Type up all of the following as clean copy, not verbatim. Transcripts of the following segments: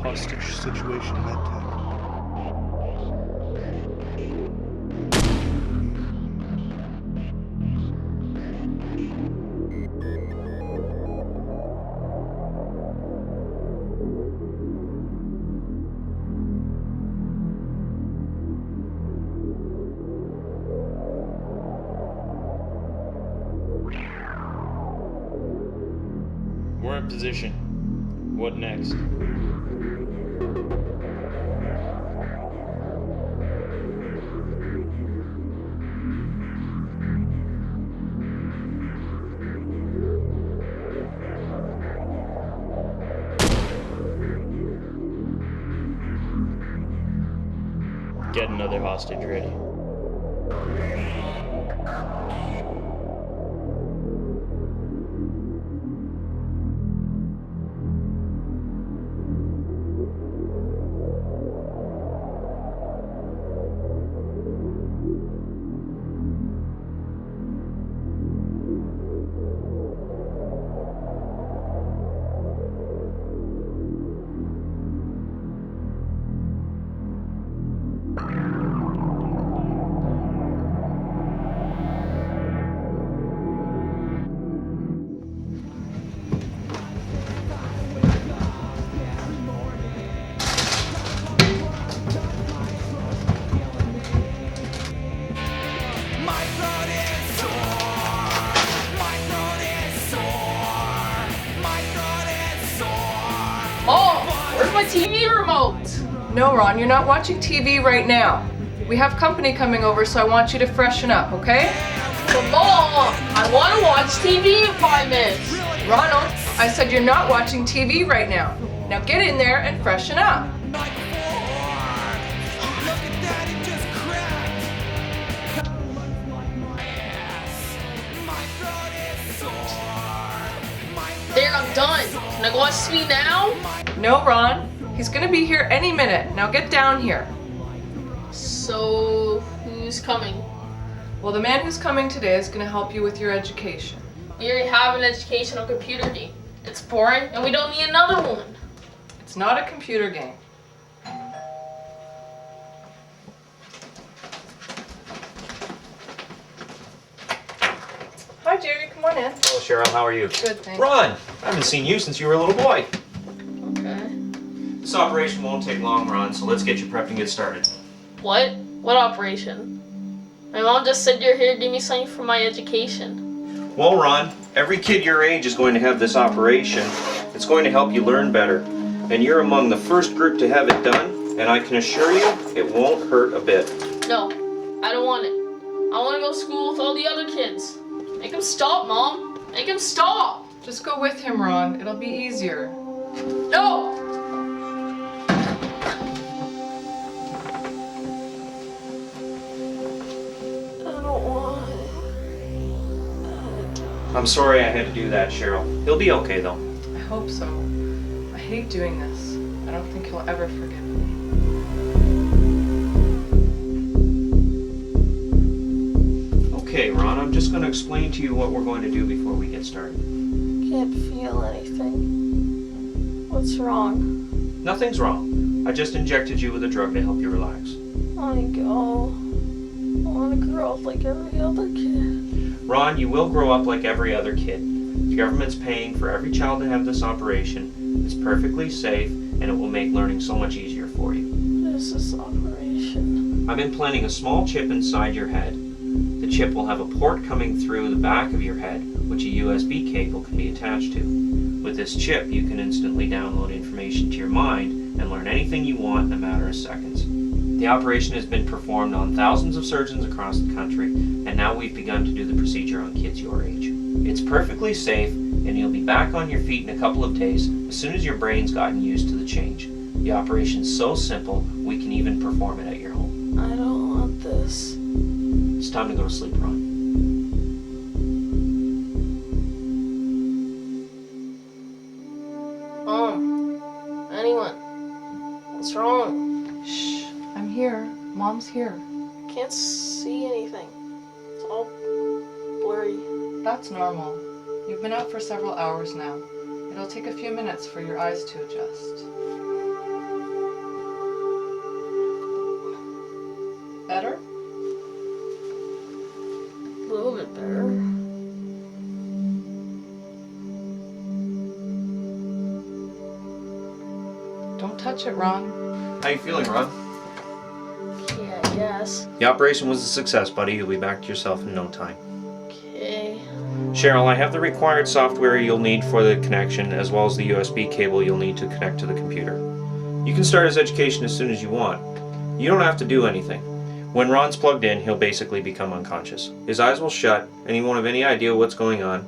Hostage situation medtech. We're in position. What next? Get another hostage ready. Mom, where's my TV remote? No, Ron, you're not watching TV right now. We have company coming over, so I want you to freshen up, okay? But Mom, I want to watch TV in 5 minutes. Ronald, I said you're not watching TV right now. Now get in there and freshen up. There, I'm done. Can I go watch TV now? No, Ron. He's gonna be here any minute. Now get down here. So, who's coming? Well, the man who's coming today is gonna help you with your education. We already have an educational computer game. It's boring, and we don't need another one. It's not a computer game. Hi, Jerry. Come on in. Hello, Cheryl. How are you? Good, thanks. Ron, I haven't seen you since you were a little boy. Okay. This operation won't take long, Ron, so let's get you prepped and get started. What? What operation? My mom just said you're here to give me something for my education. Well, Ron, every kid your age is going to have this operation. It's going to help you learn better. And you're among the first group to have it done, and I can assure you, it won't hurt a bit. No, I don't want it. I want to go to school with all the other kids. Make him stop, Mom. Make him stop. Just go with him, Ron. It'll be easier. No! I don't want it. I'm sorry I had to do that, Cheryl. He'll be okay, though. I hope so. I hate doing this. I don't think he'll ever forgive me. Okay, Ron, I'm just going to explain to you what we're going to do before we get started. Can't feel anything. What's wrong? Nothing's wrong. I just injected you with a drug to help you relax. I go. I want to grow up like every other kid. Ron, you will grow up like every other kid. The government's paying for every child to have this operation. It's perfectly safe, and it will make learning so much easier for you. What is this operation? I'm implanting a small chip inside your head. The chip will have a port coming through the back of your head, which a USB cable can be attached to. With this chip, you can instantly download information to your mind and learn anything you want in a matter of seconds. The operation has been performed on thousands of surgeons across the country, and now we've begun to do the procedure on kids your age. It's perfectly safe, and you'll be back on your feet in a couple of days as soon as your brain's gotten used to the change. The operation's so simple, we can even perform it at your home. I don't want this. It's time to go to sleep, Ron. Anyone? What's wrong? Shh. I'm here. Mom's here. Can't see anything. It's all blurry. That's normal. You've been out for several hours now. It'll take a few minutes for your eyes to adjust. bit better. Don't touch it, Ron. How you feeling, Ron? Yeah, I guess. The operation was a success, buddy. You'll be back to yourself in no time. Okay. Cheryl, I have the required software you'll need for the connection, as well as the USB cable you'll need to connect to the computer. You can start his education as soon as you want. You don't have to do anything. When Ron's plugged in, he'll basically become unconscious. His eyes will shut, and he won't have any idea what's going on,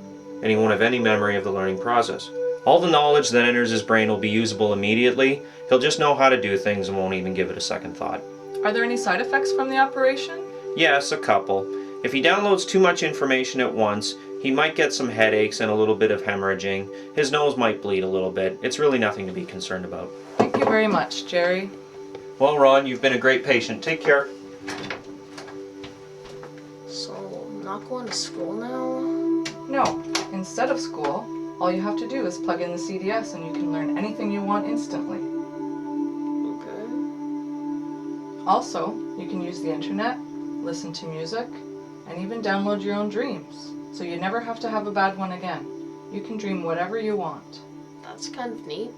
and he won't have any memory of the learning process. All the knowledge that enters his brain will be usable immediately. He'll just know how to do things and won't even give it a second thought. Are there any side effects from the operation? Yes, a couple. If he downloads too much information at once, he might get some headaches and a little bit of hemorrhaging. His nose might bleed a little bit. It's really nothing to be concerned about. Thank you very much, Jerry. Well, Ron, you've been a great patient. Take care. So, I'm not going to school now? No, instead of school, all you have to do is plug in the CDS and you can learn anything you want instantly. Okay. Also, you can use the internet, listen to music, and even download your own dreams. So you never have to have a bad one again. You can dream whatever you want. That's kind of neat.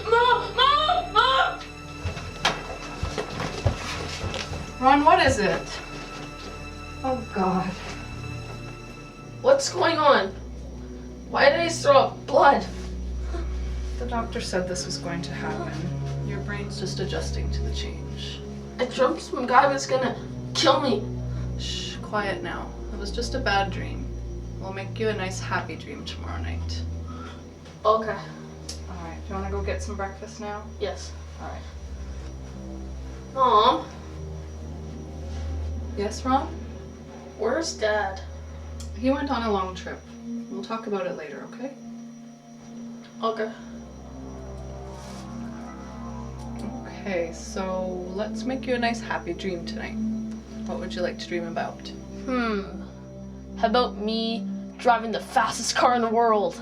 Mom! Ron, what is it? Oh, God. What's going on? Why did I throw up blood? The doctor said this was going to happen. Your brain's just adjusting to the change. I dreamt some guy was gonna kill me. Shh, quiet now. It was just a bad dream. We'll make you a nice happy dream tomorrow night. Okay. Alright, do you want to go get some breakfast now? Yes. Alright. Mom, Yes, Ron? where's Dad? He went on a long trip. We'll talk about it later, okay? Okay. Okay, so let's make you a nice happy dream tonight. What would you like to dream about? How about me driving the fastest car in the world?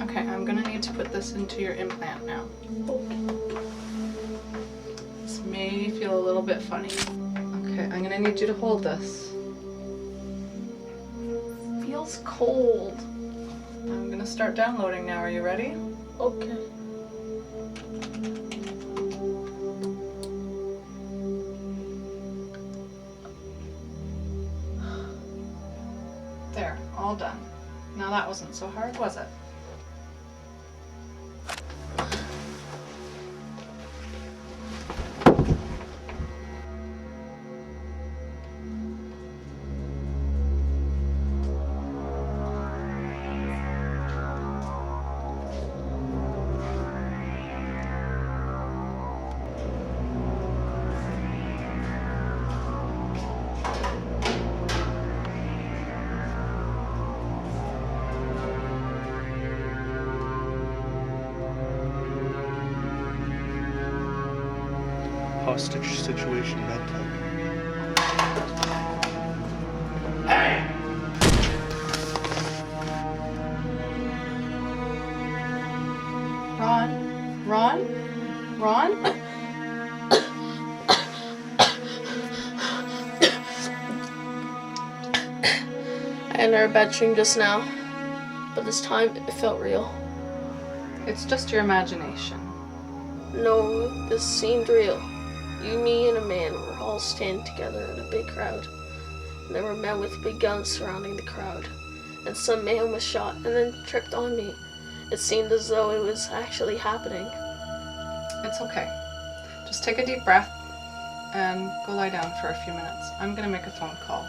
Okay, I'm gonna need to put this into your implant now. This may feel a little bit funny. Okay, I'm gonna need you to hold this. Feels cold. I'm gonna start downloading now. Are you ready? Okay. There, all done. Now that wasn't so hard, was it? Hostage situation medtech. Ron? I had another bad dream just now, but this time it felt real. It's just your imagination. No, this seemed real. You, me, and a man were all standing together in a big crowd. And there were men with big guns surrounding the crowd. And some man was shot and then tripped on me. It seemed as though it was actually happening. It's okay. Just take a deep breath and go lie down for a few minutes. I'm gonna make a phone call.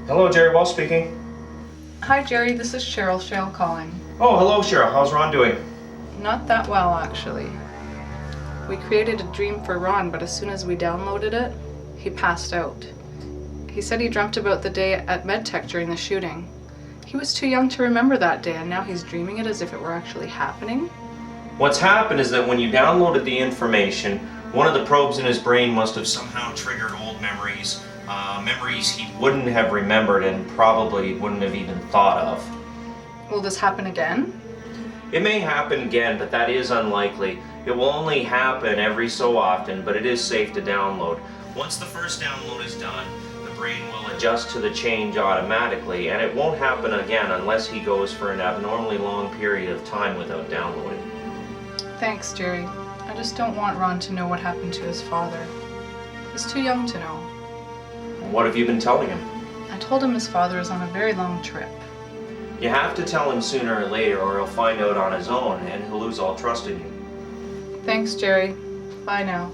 Hello, Jerry Wall speaking. Hi, Jerry. This is Cheryl Shale calling. Oh, hello, Cheryl. How's Ron doing? Not that well, actually. We created a dream for Ron, but as soon as we downloaded it, he passed out. He said he dreamt about the day at MedTech during the shooting. He was too young to remember that day, and now he's dreaming it as if it were actually happening. What's happened is that when you downloaded the information, one of the probes in his brain must have somehow triggered old memories, memories he wouldn't have remembered and probably wouldn't have even thought of. Will this happen again? It may happen again, but that is unlikely. It will only happen every so often, but it is safe to download. Once the first download is done, the brain will adjust to the change automatically, and it won't happen again unless he goes for an abnormally long period of time without downloading. Thanks, Jerry. I just don't want Ron to know what happened to his father. He's too young to know. What have you been telling him? I told him his father is on a very long trip. You have to tell him sooner or later, or he'll find out on his own, and he'll lose all trust in you. Thanks, Jerry. Bye now.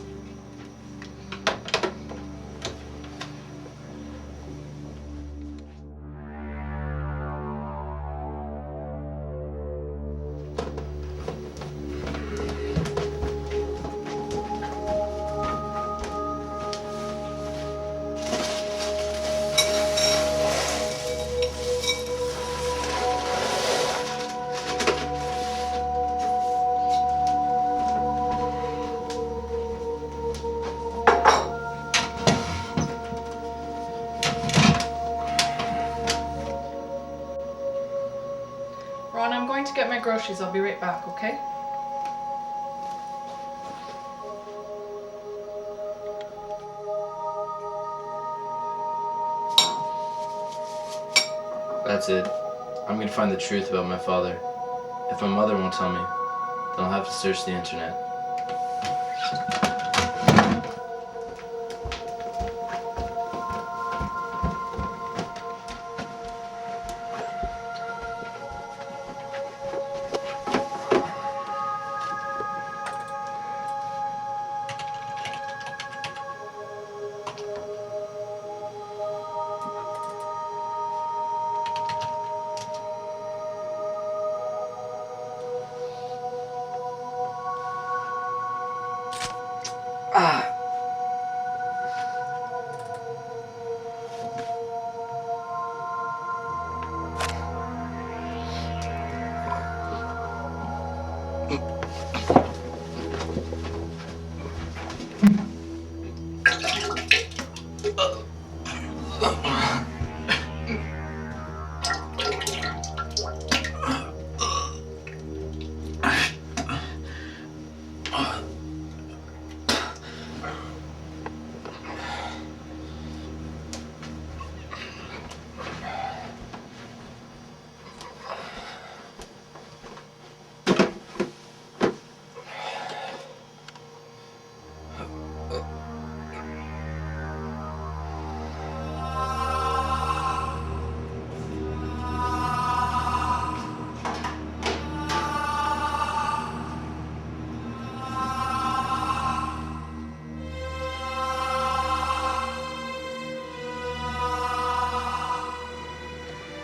Ron, I'm going to get my groceries. I'll be right back, okay? That's it. I'm gonna find the truth about my father. If my mother won't tell me, then I'll have to search the internet.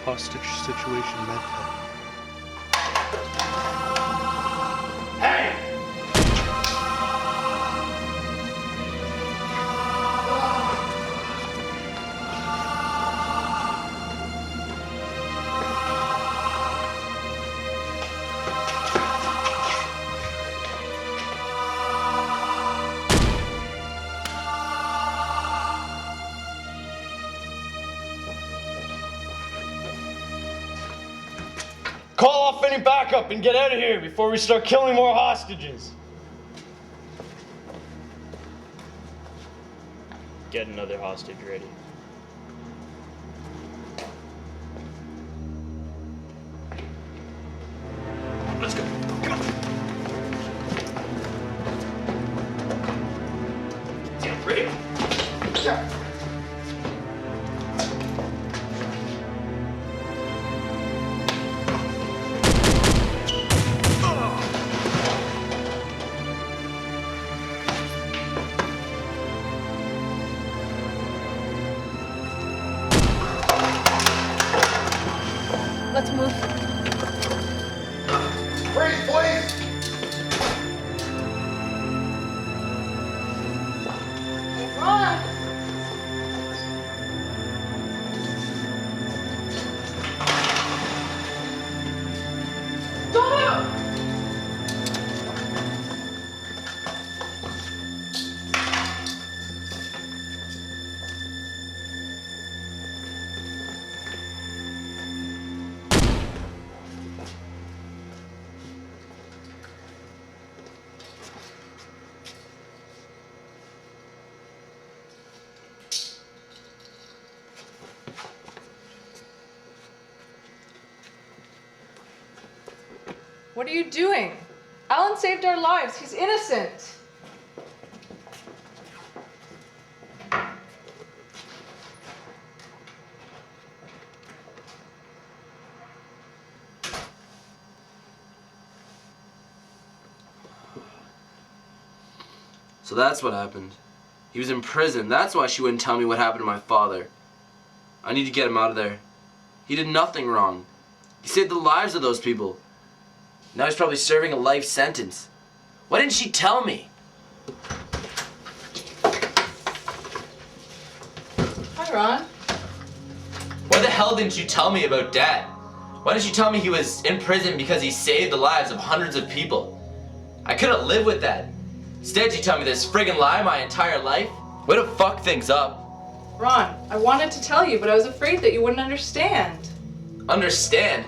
Hostage situation MedTech. Call off any backup and get out of here before we start killing more hostages. Get another hostage ready. Let's go. Come on. Yeah, ready? Yeah. let's move. Freeze, please! Ron! What are you doing? Alan saved our lives. He's innocent. So that's what happened. He was in prison. That's why she wouldn't tell me what happened to my father. I need to get him out of there. He did nothing wrong. He saved the lives of those people. Now he's probably serving a life sentence. Why didn't she tell me? Hi, Ron. Why the hell didn't you tell me about Dad? Why didn't you tell me he was in prison because he saved the lives of hundreds of people? I couldn't live with that. Instead, you tell me this friggin' lie my entire life? Way to fuck things up. Ron, I wanted to tell you, but I was afraid that you wouldn't understand. Understand?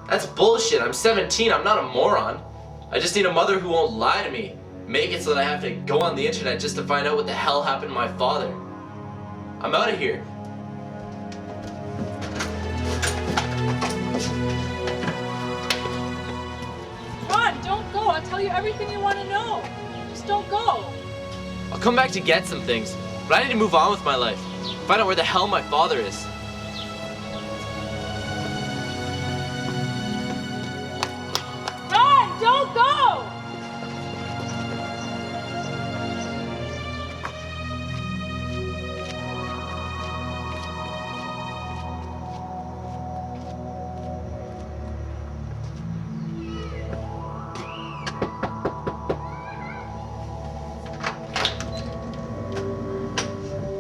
That's bullshit. I'm 17. I'm not a moron. I just need a mother who won't lie to me. Make it so that I have to go on the internet just to find out what the hell happened to my father. I'm out of here. Ron, don't go. I'll tell you everything you want to know. Just don't go. I'll come back to get some things, but I need to move on with my life. Find out where the hell my father is. Ron, don't go!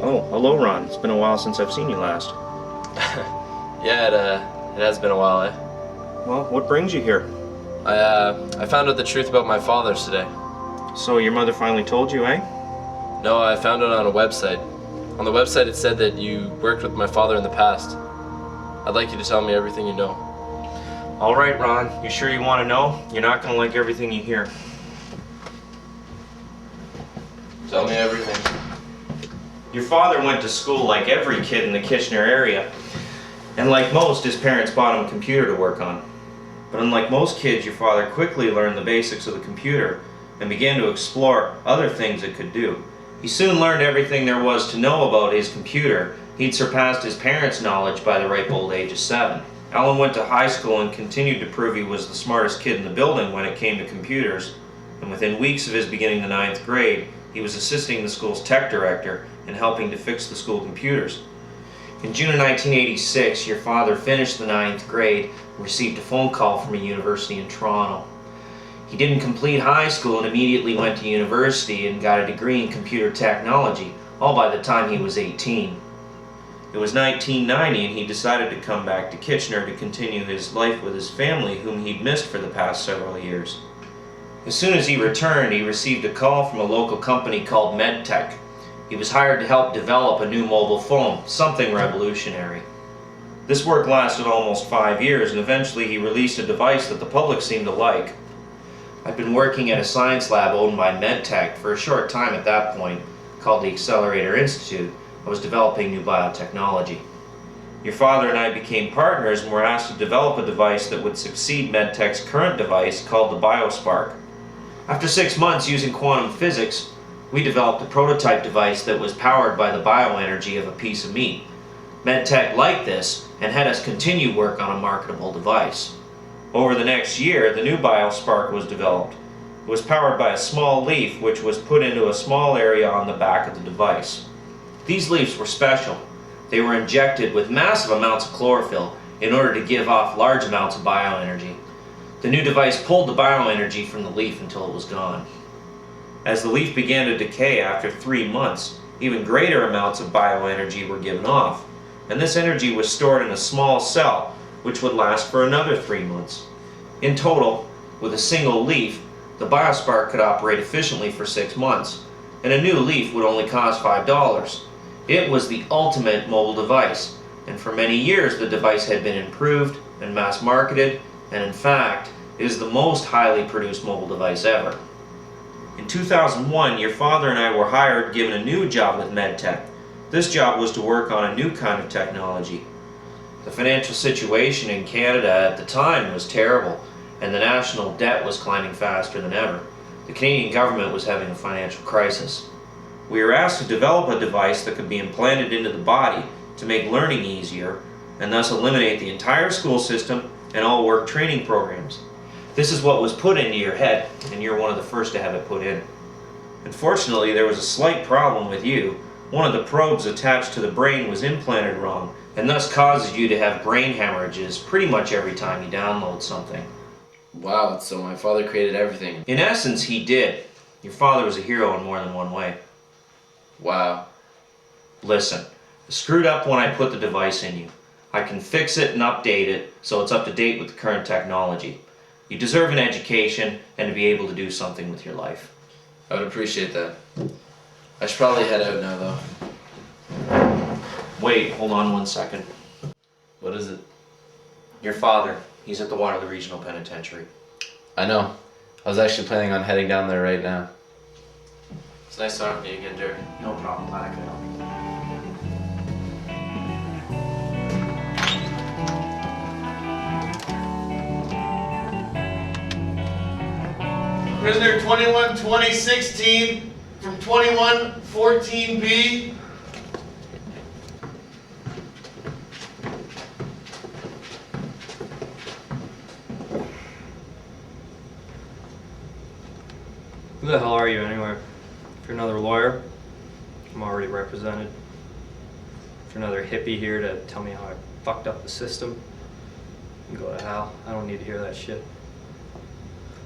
Oh, hello, Ron. It's been a while since I've seen you last. Yeah, it has been a while, eh? Well, what brings you here? I found out the truth about my father's today. So your mother finally told you, eh? No, I found it on a website. On the website it said that you worked with my father in the past. I'd like you to tell me everything you know. All right, Ron. You sure you want to know? You're not going to like everything you hear. Tell me everything. Your father went to school like every kid in the Kitchener area. And like most, his parents bought him a computer to work on. But unlike most kids, your father quickly learned the basics of the computer and began to explore other things it could do. He soon learned everything there was to know about his computer. He'd surpassed his parents' knowledge by the ripe old age of 7. Alan went to high school and continued to prove he was the smartest kid in the building when it came to computers. And within weeks of his beginning the 9th grade, he was assisting the school's tech director and helping to fix the school computers. In June of 1986, your father finished the 9th grade and received a phone call from a university in Toronto. He didn't complete high school and immediately went to university and got a degree in computer technology, all by the time he was 18. It was 1990 and he decided to come back to Kitchener to continue his life with his family, whom he'd missed for the past several years. As soon as he returned, he received a call from a local company called MedTech. He was hired to help develop a new mobile phone, something revolutionary. This work lasted almost 5 years, and eventually he released a device that the public seemed to like. I'd been working at a science lab owned by MedTech for a short time at that point, called the Accelerator Institute. I was developing new biotechnology. Your father and I became partners and were asked to develop a device that would succeed MedTech's current device called the BioSpark. After 6 months using quantum physics, we developed a prototype device that was powered by the bioenergy of a piece of meat. MedTech liked this and had us continue work on a marketable device. Over the next year, the new BioSpark was developed. It was powered by a small leaf which was put into a small area on the back of the device. These leaves were special. They were injected with massive amounts of chlorophyll, in order to give off large amounts of bioenergy. The new device pulled the bioenergy from the leaf until it was gone. As the leaf began to decay after 3 months, even greater amounts of bioenergy were given off, and this energy was stored in a small cell, which would last for another 3 months. In total, with a single leaf, the biospark could operate efficiently for 6 months, and a new leaf would only cost $5. It was the ultimate mobile device, and for many years the device had been improved and mass marketed, and in fact, it is the most highly produced mobile device ever. In 2001, your father and I were hired, given a new job with MedTech. This job was to work on a new kind of technology. The financial situation in Canada at the time was terrible, and the national debt was climbing faster than ever. The Canadian government was having a financial crisis. We were asked to develop a device that could be implanted into the body to make learning easier, and thus eliminate the entire school system and all work training programs. This is what was put into your head, and you're one of the first to have it put in. Unfortunately, there was a slight problem with you. One of the probes attached to the brain was implanted wrong, and thus causes you to have brain hemorrhages pretty much every time you download something. Wow, so my father created everything. In essence, he did. Your father was a hero in more than one way. Wow. Listen, I screwed up when I put the device in you. I can fix it and update it so it's up to date with the current technology. You deserve an education and to be able to do something with your life. I would appreciate that. I should probably head out now, though. Wait, hold on 1 second. What is it? Your father, he's at the Waterloo Regional Penitentiary. I know. I was actually planning on heading down there right now. It's nice talking to you again, Jerry. No problem, glad I could help you. Prisoner 21-2016 from 21-14B. Who the hell are you anyway? If you're another lawyer, I'm already represented. If you're another hippie here to tell me how I fucked up the system, you can go to hell. I don't need to hear that shit.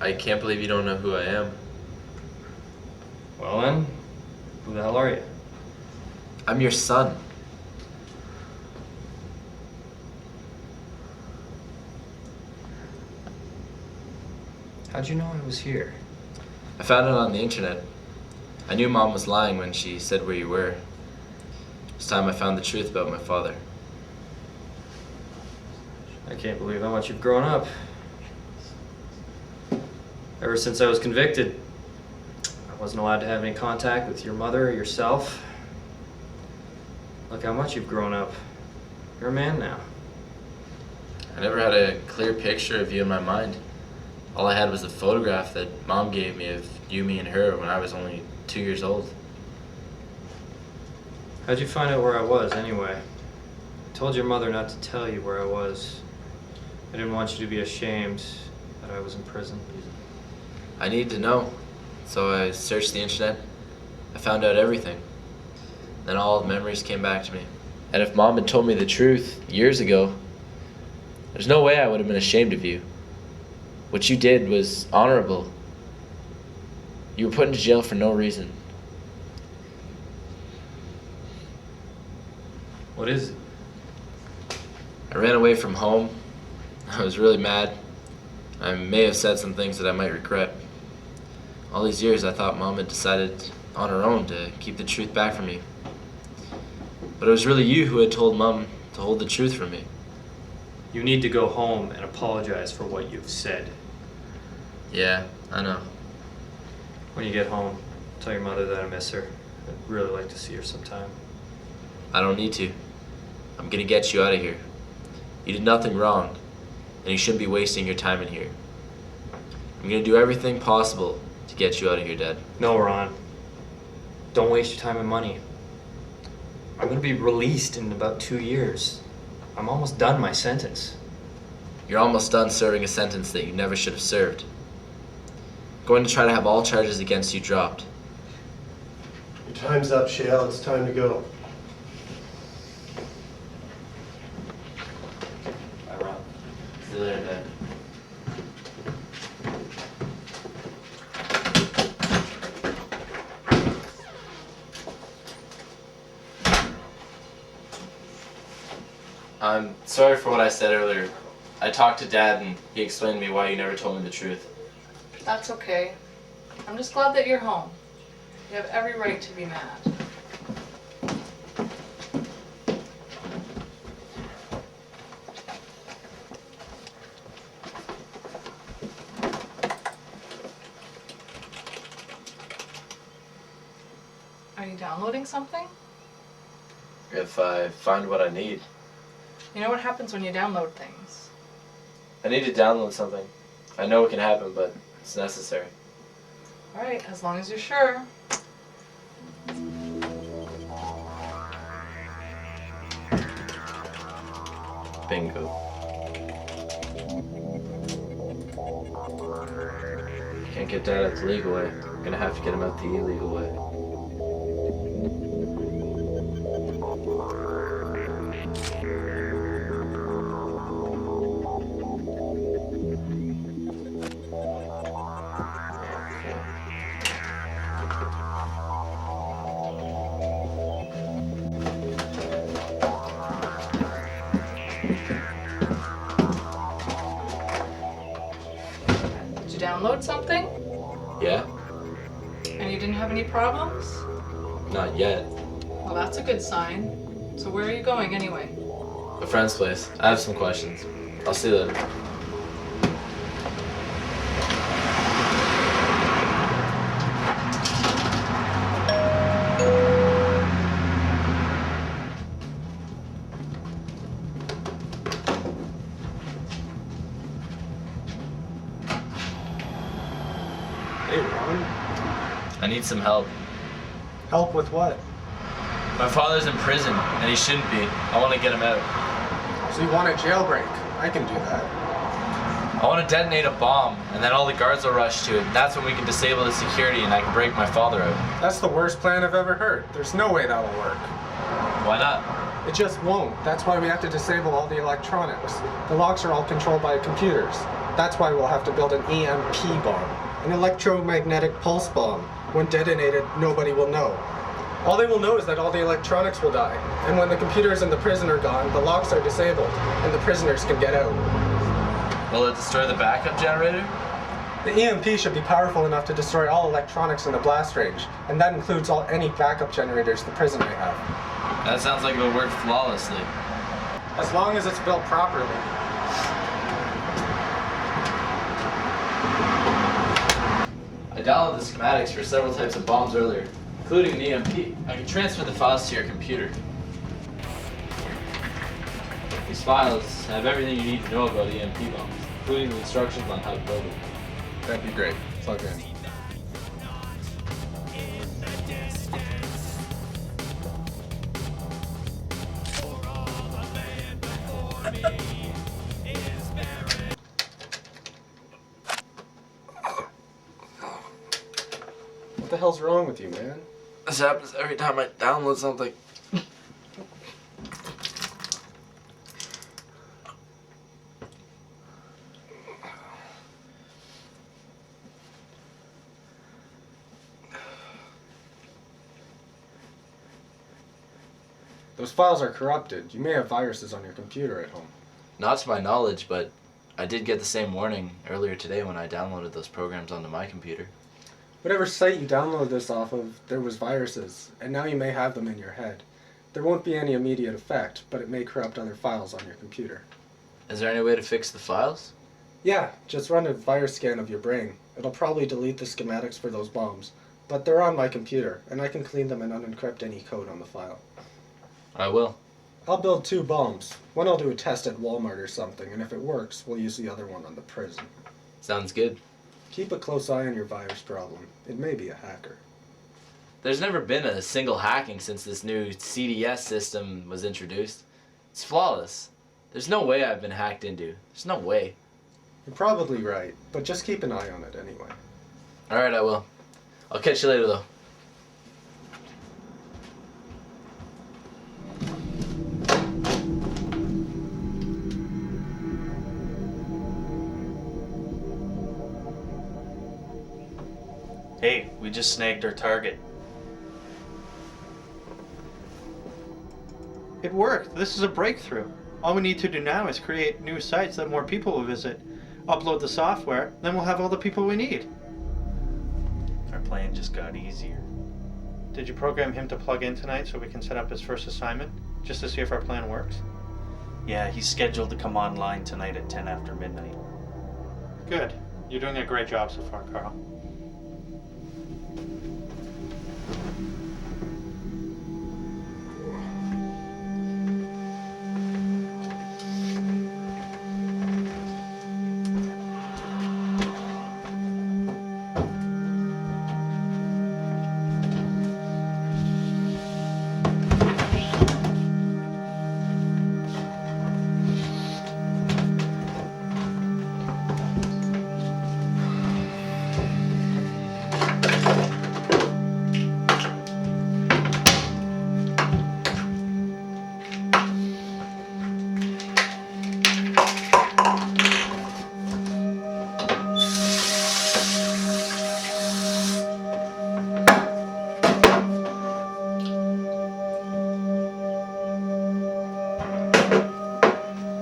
I can't believe you don't know who I am. Well then, who the hell are you? I'm your son. How'd you know I was here? I found it on the internet. I knew Mom was lying when she said where you were. It's time I found the truth about my father. I can't believe how much you've grown up. Ever since I was convicted, I wasn't allowed to have any contact with your mother or yourself. Look how much you've grown up. You're a man now. I never had a clear picture of you in my mind. All I had was a photograph that Mom gave me of you, me, and her when I was only 2 years old. How'd you find out where I was anyway? I told your mother not to tell you where I was. I didn't want you to be ashamed that I was in prison. I needed to know, so I searched the internet. I found out everything. Then all the memories came back to me. And if Mom had told me the truth years ago, there's no way I would have been ashamed of you. What you did was honorable. You were put into jail for no reason. What is it? I ran away from home. I was really mad. I may have said some things that I might regret. All these years I thought Mom had decided on her own to keep the truth back from me. But it was really you who had told Mom to hold the truth from me. You need to go home and apologize for what you've said. Yeah, I know. When you get home, tell your mother that I miss her. I'd really like to see her sometime. I don't need to. I'm gonna get you out of here. You did nothing wrong, and you shouldn't be wasting your time in here. I'm gonna do everything possible to get you out of here, Dad. No, Ron. Don't waste your time and money. I'm gonna be released in about 2 years. I'm almost done my sentence. You're almost done serving a sentence that you never should have served. I'm going to try to have all charges against you dropped. Your time's up, Shale. It's time to go. I'm sorry for what I said earlier. I talked to Dad and he explained to me why you never told me the truth. That's okay. I'm just glad that you're home. You have every right to be mad. Are you downloading something? If I find what I need. You know what happens when you download things? I need to download something. I know it can happen, but it's necessary. Alright, as long as you're sure. Bingo. Can't get Dad out the legal way. I'm gonna have to get him out the illegal way. Did you download something? Yeah? And you didn't have any problems? Not yet. Well, that's a good sign. So where are you going anyway? A friend's place. I have some questions. I'll see you later. Hey, Ron. I need some help. Help with what? My father's in prison, and he shouldn't be. I want to get him out. So you want a jailbreak? I can do that. I want to detonate a bomb, and then all the guards will rush to it. That's when we can disable the security, and I can break my father out. That's the worst plan I've ever heard. There's no way that'll work. Why not? It just won't. That's why we have to disable all the electronics. The locks are all controlled by computers. That's why we'll have to build an EMP bomb, an electromagnetic pulse bomb. When detonated, nobody will know. All they will know is that all the electronics will die. And when the computers in the prison are gone, the locks are disabled, and the prisoners can get out. Will it destroy the backup generator? The EMP should be powerful enough to destroy all electronics in the blast range, and that includes any backup generators the prison may have. That sounds like it'll work flawlessly. As long as it's built properly. I downloaded the schematics for several types of bombs earlier, including an EMP. I can transfer the files to your computer. These files have everything you need to know about EMP bombs, including the instructions on how to build them. That'd be great. Plug in. What the hell's wrong with you, man? This happens every time I download something. Those files are corrupted. You may have viruses on your computer at home. Not to my knowledge, but I did get the same warning earlier today when I downloaded those programs onto my computer. Whatever site you downloaded this off of, there was viruses, and now you may have them in your head. There won't be any immediate effect, but it may corrupt other files on your computer. Is there any way to fix the files? Yeah, just run a virus scan of your brain. It'll probably delete the schematics for those bombs, but they're on my computer, and I can clean them and unencrypt any code on the file. I will. I'll build 2 bombs. One I'll do a test at Walmart or something, and if it works, we'll use the other one on the prison. Sounds good. Keep a close eye on your virus problem. It may be a hacker. There's never been a single hacking since this new CDS system was introduced. It's flawless. There's no way I've been hacked into. There's no way. You're probably right, but just keep an eye on it anyway. Alright, I will. I'll catch you later, though. Hey, we just snagged our target. It worked. This is a breakthrough. All we need to do now is create new sites that more people will visit, upload the software, then we'll have all the people we need. Our plan just got easier. Did you program him to plug in tonight so we can set up his first assignment, just to see if our plan works? Yeah, he's scheduled to come online tonight at 10 after midnight. Good. You're doing a great job so far, Carl.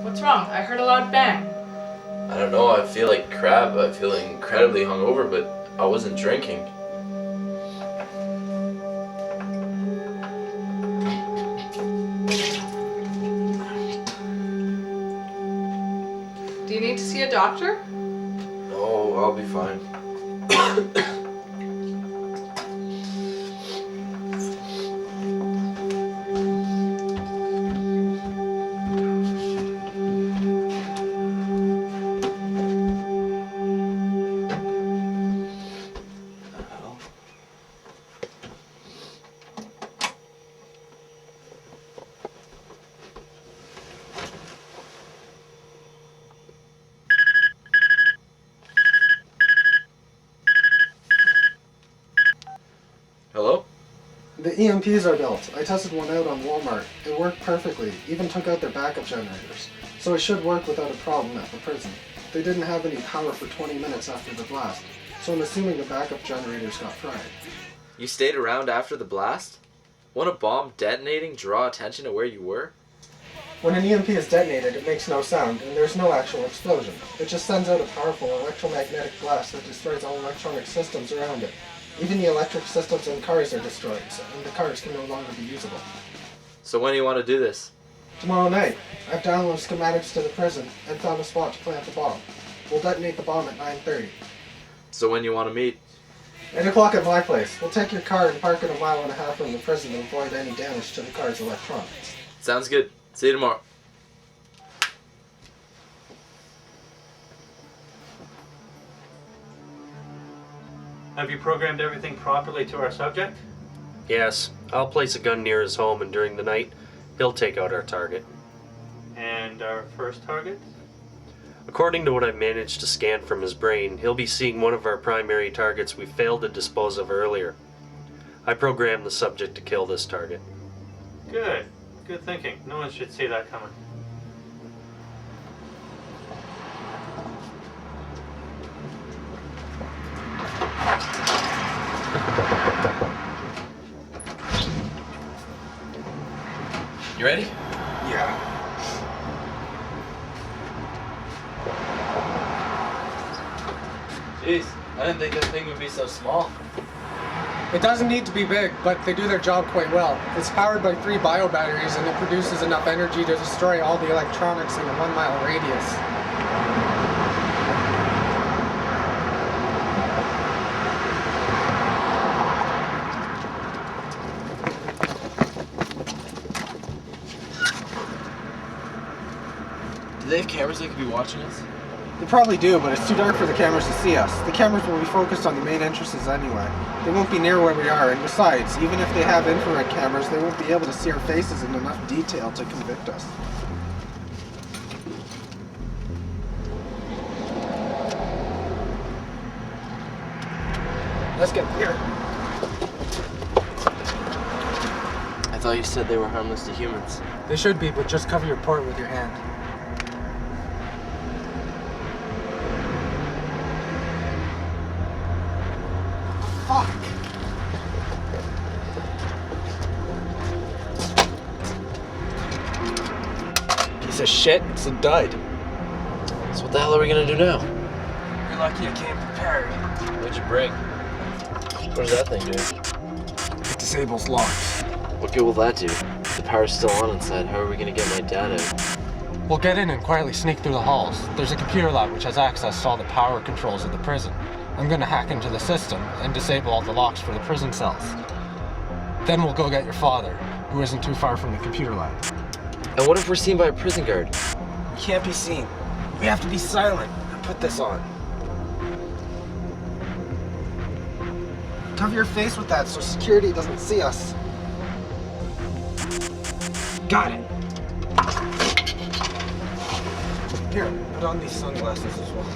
What's wrong? I heard a loud bang. I don't know, I feel like crap. I feel incredibly hungover, but I wasn't drinking. Do you need to see a doctor? No, I'll be fine. Hello? The EMPs are built. I tested one out on Walmart. It worked perfectly, even took out their backup generators. So it should work without a problem at the prison. They didn't have any power for 20 minutes after the blast, so I'm assuming the backup generators got fried. You stayed around after the blast? Won't a bomb detonating draw attention to where you were? When an EMP is detonated, it makes no sound, and there's no actual explosion. It just sends out a powerful electromagnetic blast that destroys all electronic systems around it. Even the electric systems in cars are destroyed, and the cars can no longer be usable. So when do you want to do this? Tomorrow night, I've downloaded schematics to the prison and found a spot to plant the bomb. We'll detonate the bomb at 9:30. So when you want to meet? 8 o'clock at my place. We'll take your car and park it a mile and a half from the prison to avoid any damage to the car's electronics. Sounds good. See you tomorrow. Have you programmed everything properly to our subject? Yes, I'll place a gun near his home, and during the night, he'll take out our target. And our first target? According to what I've managed to scan from his brain, he'll be seeing one of our primary targets we failed to dispose of earlier. I programmed the subject to kill this target. Good. Good thinking. No one should see that coming. You ready? Yeah. Jeez, I didn't think this thing would be so small. It doesn't need to be big, but they do their job quite well. It's powered by 3 bio batteries, and it produces enough energy to destroy all the electronics in a 1-mile radius. Do they have cameras that could be watching us? They probably do, but it's too dark for the cameras to see us. The cameras will be focused on the main entrances anyway. They won't be near where we are, and besides, even if they have infrared cameras, they won't be able to see our faces in enough detail to convict us. Let's get here. I thought you said they were harmless to humans. They should be, but just cover your port with your hand. Fuck! piece of shit. It's a dud. So what the hell are we gonna do now? You're lucky I came prepared. What'd you break? What does that thing do? It disables locks. What good will that do? The power's still on inside. How are we gonna get my dad out? We'll get in and quietly sneak through the halls. There's a computer lab which has access to all the power controls of the prison. I'm gonna hack into the system and disable all the locks for the prison cells. Then we'll go get your father, who isn't too far from the computer lab. And what if we're seen by a prison guard? We can't be seen. We have to be silent and put this on. Cover your face with that so security doesn't see us. Got it. Here, put on these sunglasses as well.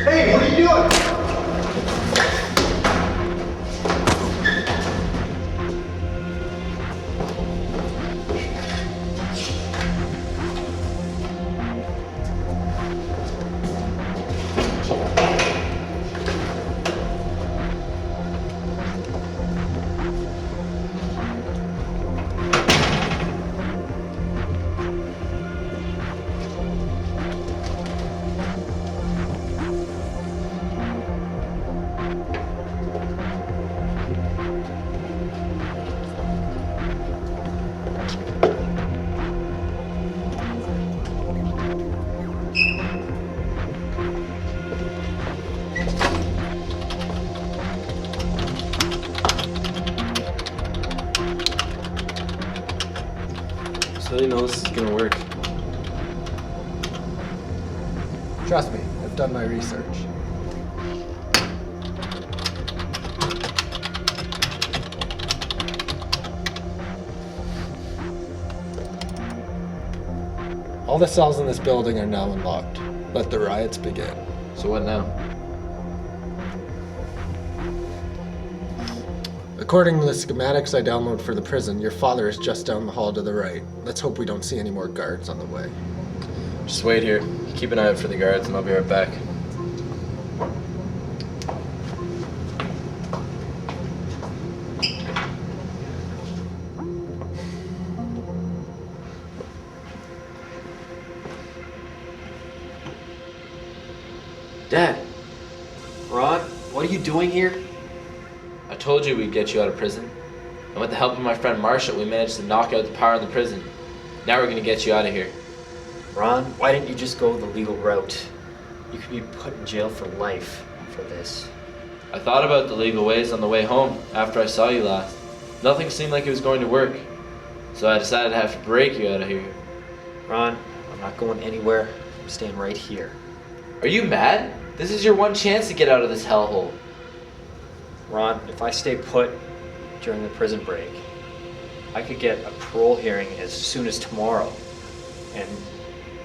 Hey, what are you doing? So you know this is gonna work. Trust me, I've done my research. All the cells in this building are now unlocked. Let the riots begin. So what now? According to the schematics I download for the prison, your father is just down the hall to the right. Let's hope we don't see any more guards on the way. Just wait here. Keep an eye out for the guards and I'll be right back. Dad! Ron, what are you doing here? I told you we'd get you out of prison. And with the help of my friend Marshall, we managed to knock out the power in the prison. Now we're gonna get you out of here. Ron, why didn't you just go the legal route? You could be put in jail for life for this. I thought about the legal ways on the way home after I saw you last. Nothing seemed like it was going to work. So I decided I have to break you out of here. Ron, I'm not going anywhere. I'm staying right here. Are you mad? This is your one chance to get out of this hellhole. Ron, if I stay put during the prison break, I could get a parole hearing as soon as tomorrow. And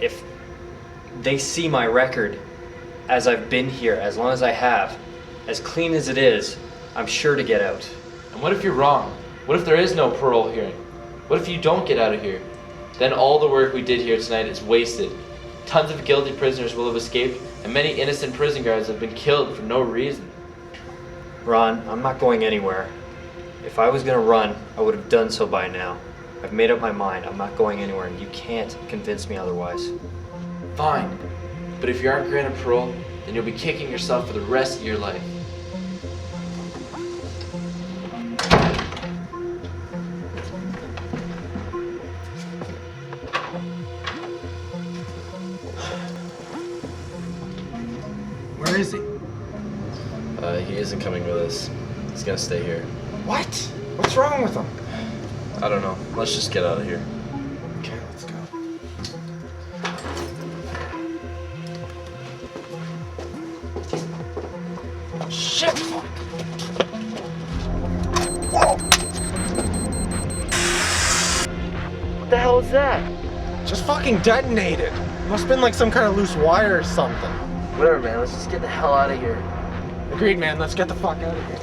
if they see my record as I've been here, as long as I have, as clean as it is, I'm sure to get out. And what if you're wrong? What if there is no parole hearing? What if you don't get out of here? Then all the work we did here tonight is wasted. Tons of guilty prisoners will have escaped, and many innocent prison guards have been killed for no reason. Ron, I'm not going anywhere. If I was gonna run, I would have done so by now. I've made up my mind. I'm not going anywhere, and you can't convince me otherwise. Fine. But if you aren't granted parole, then you'll be kicking yourself for the rest of your life. Where is he? He isn't coming with us. He's gonna stay here. What? What's wrong with him? I don't know. Let's just get out of here. Okay, let's go. Shit! What the hell is that? Just fucking detonated. Must have been like some kind of loose wire or something. Whatever, man. Let's just get the hell out of here. Agreed, man. Let's get the fuck out of here.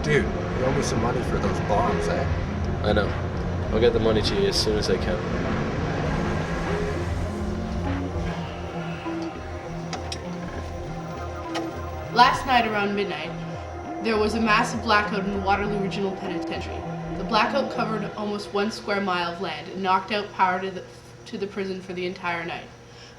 Dude, you owe me some money for those bombs, eh? I know. I'll get the money to you as soon as I can. Last night around midnight, there was a massive blackout in the Waterloo Regional Penitentiary. The blackout covered almost 1 square mile of land and knocked out power to the prison for the entire night.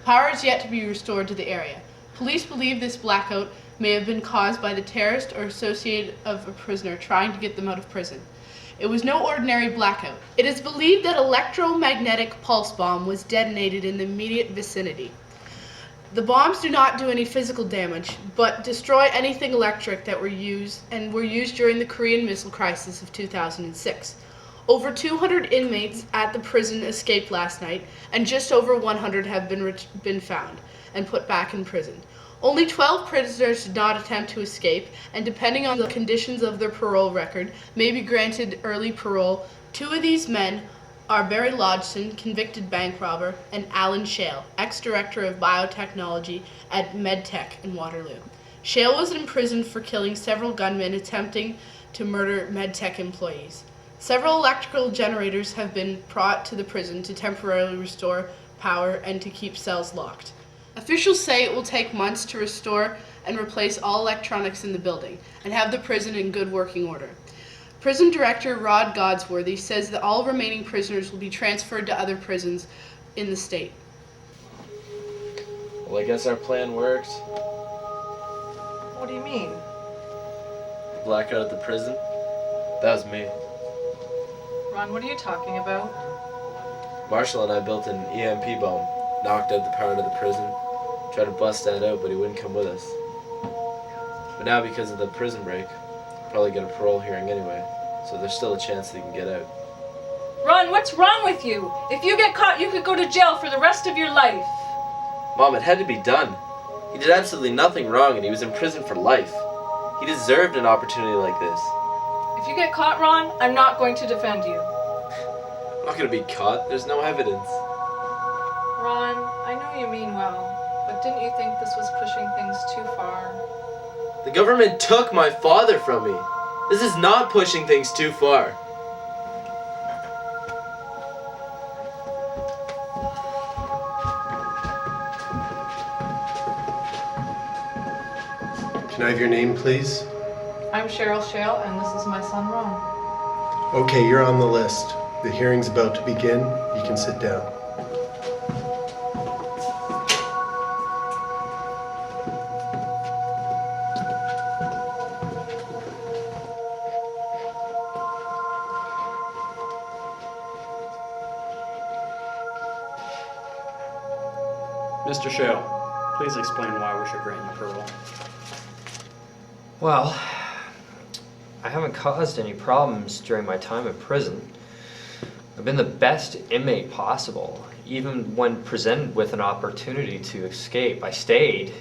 Power is yet to be restored to the area. Police believe this blackout may have been caused by the terrorist or associate of a prisoner trying to get them out of prison. It was no ordinary blackout. It is believed that electromagnetic pulse bomb was detonated in the immediate vicinity. The bombs do not do any physical damage, but destroy anything electric that were used during the Korean Missile Crisis of 2006. Over 200 inmates at the prison escaped last night, and just over 100 have been found and put back in prison. Only 12 prisoners did not attempt to escape, and depending on the conditions of their parole record, may be granted early parole. 2 of these men are Barry Lodgson, convicted bank robber, and Alan Shale, ex-director of biotechnology at MedTech in Waterloo. Shale was imprisoned for killing several gunmen attempting to murder MedTech employees. Several electrical generators have been brought to the prison to temporarily restore power and to keep cells locked. Officials say it will take months to restore and replace all electronics in the building and have the prison in good working order. Prison Director Rod Godsworthy says that all remaining prisoners will be transferred to other prisons in the state. Well, I guess our plan worked. What do you mean? Blackout at the prison? That was me. Ron, what are you talking about? Marshall and I built an EMP bomb, knocked out the power to the prison, tried to bust that out, but he wouldn't come with us. But now, because of the prison break, probably get a parole hearing anyway, so there's still a chance that he can get out. Ron, what's wrong with you? If you get caught, you could go to jail for the rest of your life. Mom, it had to be done. He did absolutely nothing wrong, and he was in prison for life. He deserved an opportunity like this. If you get caught, Ron, I'm not going to defend you. I'm not gonna be caught. There's no evidence. Ron, I know you mean well, but didn't you think this was pushing things too far? The government took my father from me. This is not pushing things too far. Can I have your name, please? I'm Cheryl Shale, and this is my son, Ron. Okay, you're on the list. The hearing's about to begin. You can sit down. Mr. Shale, please explain why we should grant you parole. Well, I haven't caused any problems during my time in prison. I've been the best inmate possible. Even when presented with an opportunity to escape, I stayed.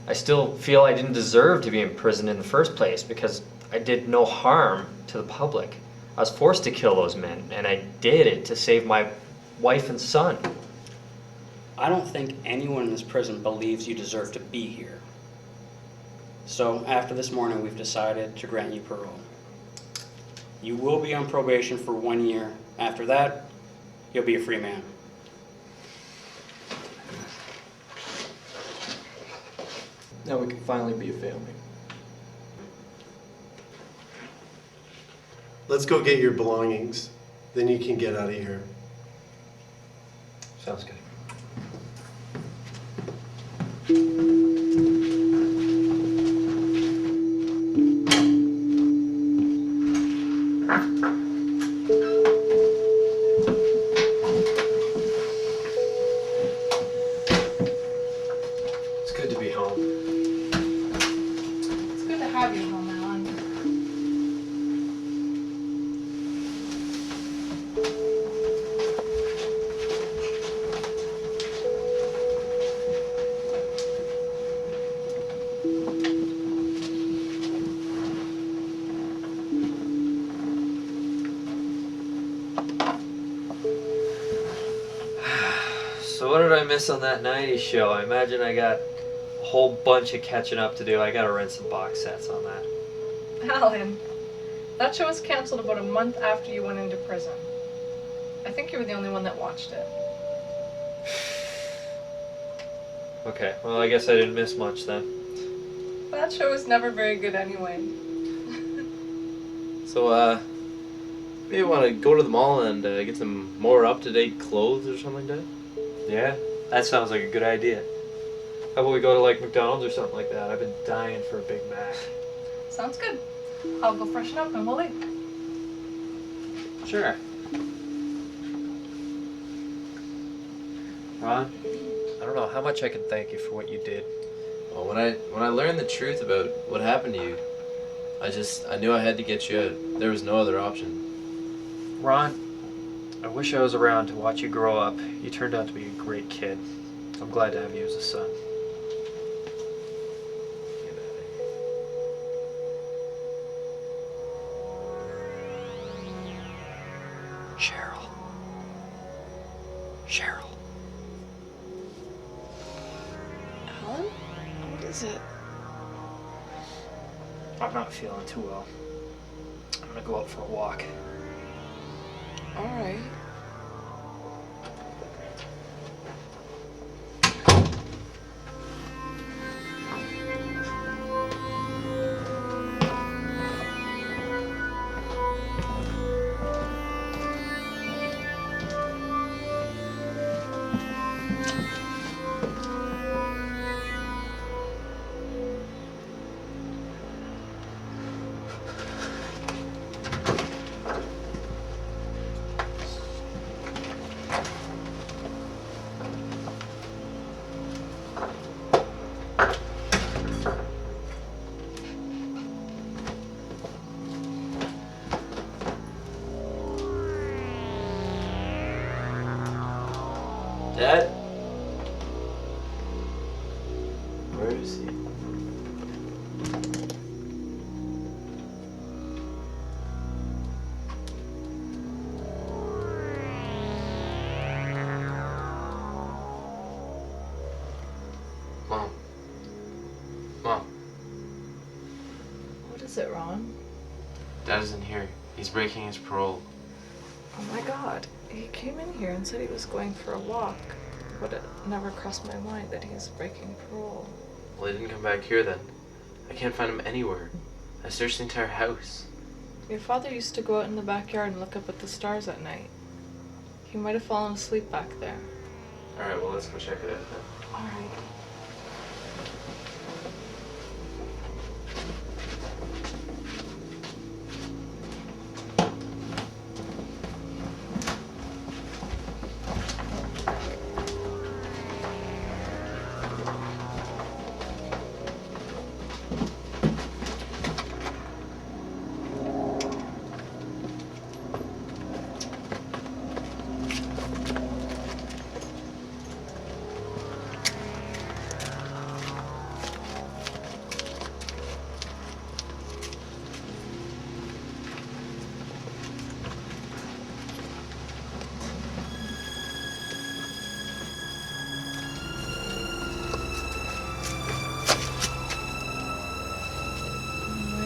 I still feel I didn't deserve to be in prison in the first place because I did no harm to the public. I was forced to kill those men, and I did it to save my wife and son. I don't think anyone in this prison believes you deserve to be here. So after this morning, we've decided to grant you parole. You will be on probation for 1 year. After that, you'll be a free man. Now we can finally be a family. Let's go get your belongings. Then you can get out of here. Sounds good. It's good to be home. It's good to have you home, Alan. So what did I miss on that 90s show? I imagine I got a whole bunch of catching up to do. I gotta rent some box sets on that. Alan, That show was canceled about a month after you went into prison. I think you were the only one that watched it. Okay, well, I guess I didn't miss much then. That show was never very good anyway. So, maybe you want to go to the mall and get some more up-to-date clothes or something like that? Yeah, that sounds like a good idea. How about we go to like McDonald's or something like that? I've been dying for a Big Mac. Sounds good. I'll go freshen up and we'll leave. Sure. Ron, I don't know how much I can thank you for what you did. Well, when I learned the truth about what happened to you, I knew I had to get you out. There was no other option. Ron, I wish I was around to watch you grow up. You turned out to be a great kid. I'm glad to have you as a son. Cheryl. Cheryl. Alan? What is it? I'm not feeling too well. I'm gonna go out for a walk. Alright. Dad? Where is he? Mom. Mom. What is it, Ron? Dad isn't here. He's breaking his parole. Oh my god. He came in here and said he was going for a walk, but it never crossed my mind that he's breaking parole. Well, he didn't come back here then. I can't find him anywhere. I searched the entire house. Your father used to go out in the backyard and look up at the stars at night. He might have fallen asleep back there. Alright, well, let's go check it out then. Alright.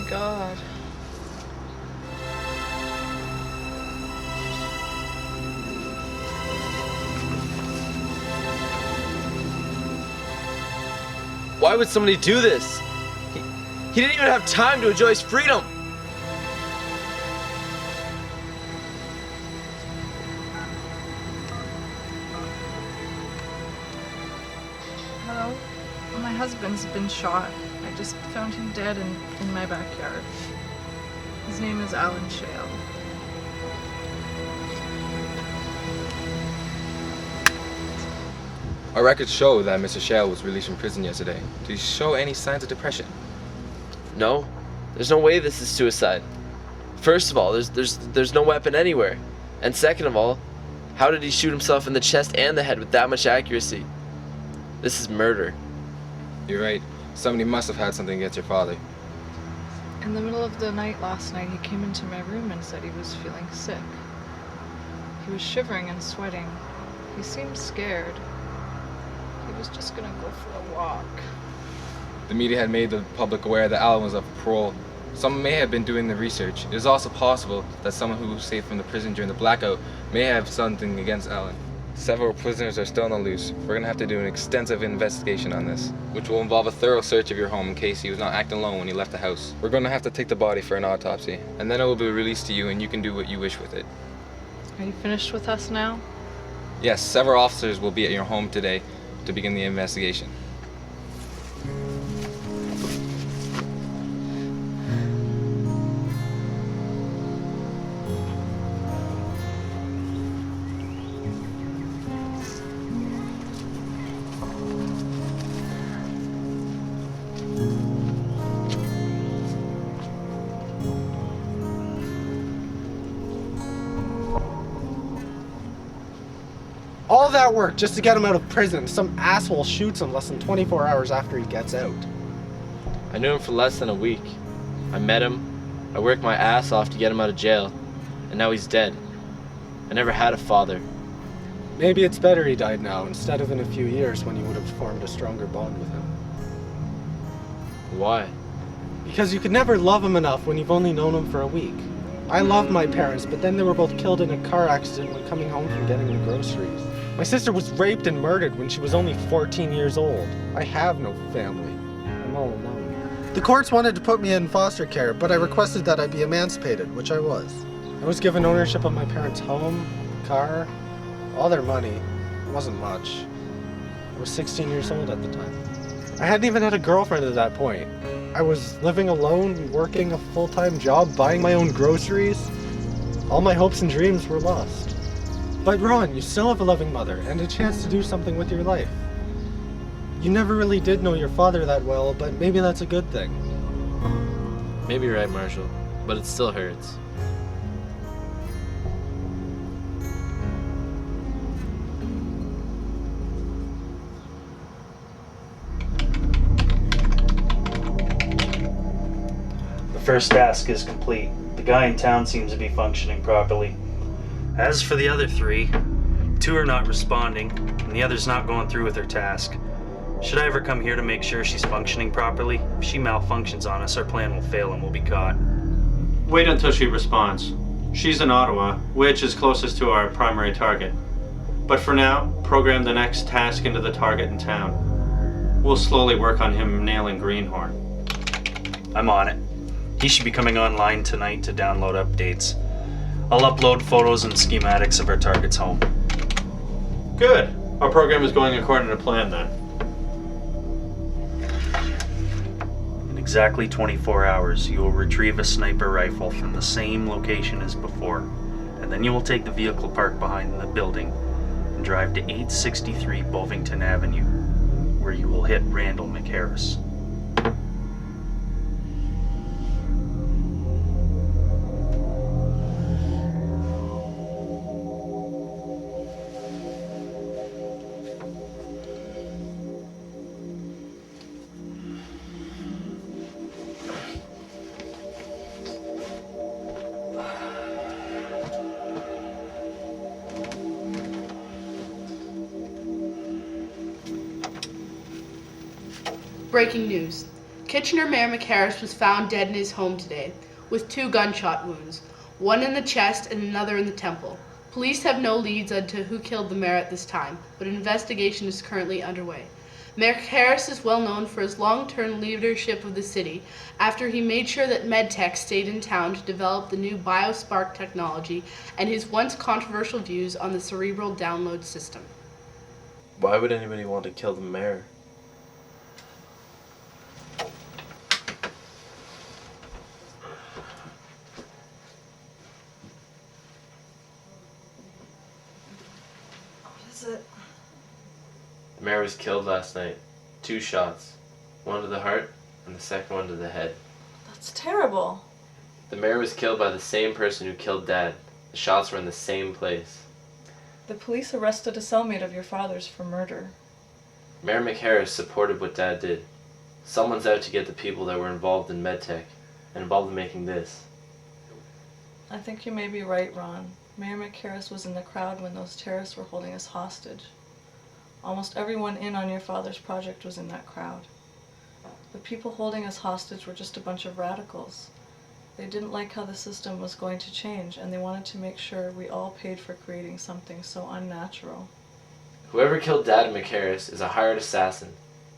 God. Why would somebody do this? He didn't even have time to enjoy his freedom. Hello? My husband's been shot. I just found him dead in my backyard. His name is Alan Shale. Our records show that Mr. Shale was released from prison yesterday. Did he show any signs of depression? No, there's no way this is suicide. First of all, there's no weapon anywhere. And second of all, how did he shoot himself in the chest and the head with that much accuracy? This is murder. You're right. Somebody must have had something against your father. In the middle of the night last night, he came into my room and said he was feeling sick. He was shivering and sweating. He seemed scared. He was just gonna go for a walk. The media had made the public aware that Alan was up for parole. Someone may have been doing the research. It is also possible that someone who was saved from the prison during the blackout may have something against Alan. Several prisoners are still on the loose. We're going to have to do an extensive investigation on this, which will involve a thorough search of your home in case he was not acting alone when he left the house. We're going to have to take the body for an autopsy, and then it will be released to you and you can do what you wish with it. Are you finished with us now? Yes, several officers will be at your home today to begin the investigation. All that work just to get him out of prison. Some asshole shoots him less than 24 hours after he gets out. I knew him for less than a week. I met him, I worked my ass off to get him out of jail, and now he's dead. I never had a father. Maybe it's better he died now, instead of in a few years when you would have formed a stronger bond with him. Why? Because you could never love him enough when you've only known him for a week. I loved my parents, but then they were both killed in a car accident when coming home from getting the groceries. My sister was raped and murdered when she was only 14 years old. I have no family. I'm all alone. The courts wanted to put me in foster care, but I requested that I be emancipated, which I was. I was given ownership of my parents' home, car, all their money. It wasn't much. I was 16 years old at the time. I hadn't even had a girlfriend at that point. I was living alone, working a full-time job, buying my own groceries. All my hopes and dreams were lost. But Ron, you still have a loving mother and a chance to do something with your life. You never really did know your father that well, but maybe that's a good thing. Maybe you're right, Marshall, but it still hurts. The first task is complete. The guy in town seems to be functioning properly. As for the other 3, 2 are not responding, and the other's not going through with her task. Should I ever come here to make sure she's functioning properly, if she malfunctions on us, our plan will fail and we'll be caught. Wait until she responds. She's in Ottawa, which is closest to our primary target. But for now, program the next task into the target in town. We'll slowly work on him nailing Greenhorn. I'm on it. He should be coming online tonight to download updates. I'll upload photos and schematics of our target's home. Good. Our program is going according to plan then. In exactly 24 hours, you will retrieve a sniper rifle from the same location as before, and then you will take the vehicle parked behind the building and drive to 863 Bovington Avenue, where you will hit Randall McHarris. Breaking news. Kitchener Mayor McHarris was found dead in his home today, with 2 gunshot wounds, one in the chest and another in the temple. Police have no leads as to who killed the mayor at this time, but an investigation is currently underway. Mayor McHarris is well known for his long-term leadership of the city after he made sure that MedTech stayed in town to develop the new BioSpark technology and his once controversial views on the cerebral download system. Why would anybody want to kill the mayor? The mayor was killed last night. 2 shots. One to the heart and the second one to the head. That's terrible. The mayor was killed by the same person who killed Dad. The shots were in the same place. The police arrested a cellmate of your father's for murder. Mayor McHarris supported what Dad did. Someone's out to get the people that were involved in MedTech and involved in making this. I think you may be right, Ron. Mayor McHarris was in the crowd when those terrorists were holding us hostage. Almost everyone in on your father's project was in that crowd. The people holding us hostage were just a bunch of radicals. They didn't like how the system was going to change, and they wanted to make sure we all paid for creating something so unnatural. Whoever killed Dad McHarris is a hired assassin.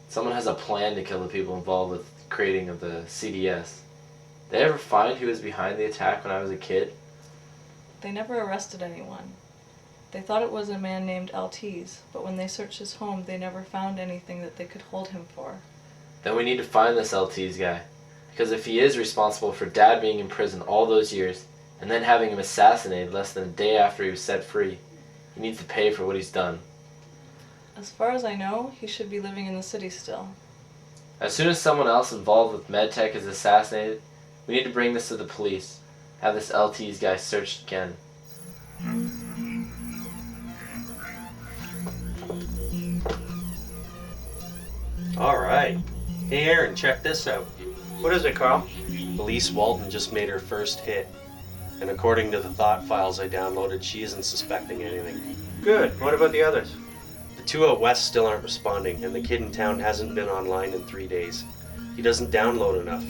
Someone has a plan to kill the people involved with the creating of the CDS. Did they ever find who was behind the attack when I was a kid? They never arrested anyone. They thought it was a man named Altiz, but when they searched his home, they never found anything that they could hold him for. Then we need to find this Altiz guy. Because if he is responsible for Dad being in prison all those years, and then having him assassinated less than a day after he was set free, he needs to pay for what he's done. As far as I know, he should be living in the city still. As soon as someone else involved with MedTech is assassinated, we need to bring this to the police. Have this Altiz guy searched again. Alright. Hey Aaron, check this out. What is it, Carl? Elise Walton just made her first hit. And according to the thought files I downloaded, she isn't suspecting anything. Good. What about the others? The two out west still aren't responding, and the kid in town hasn't been online in 3 days. He doesn't download enough.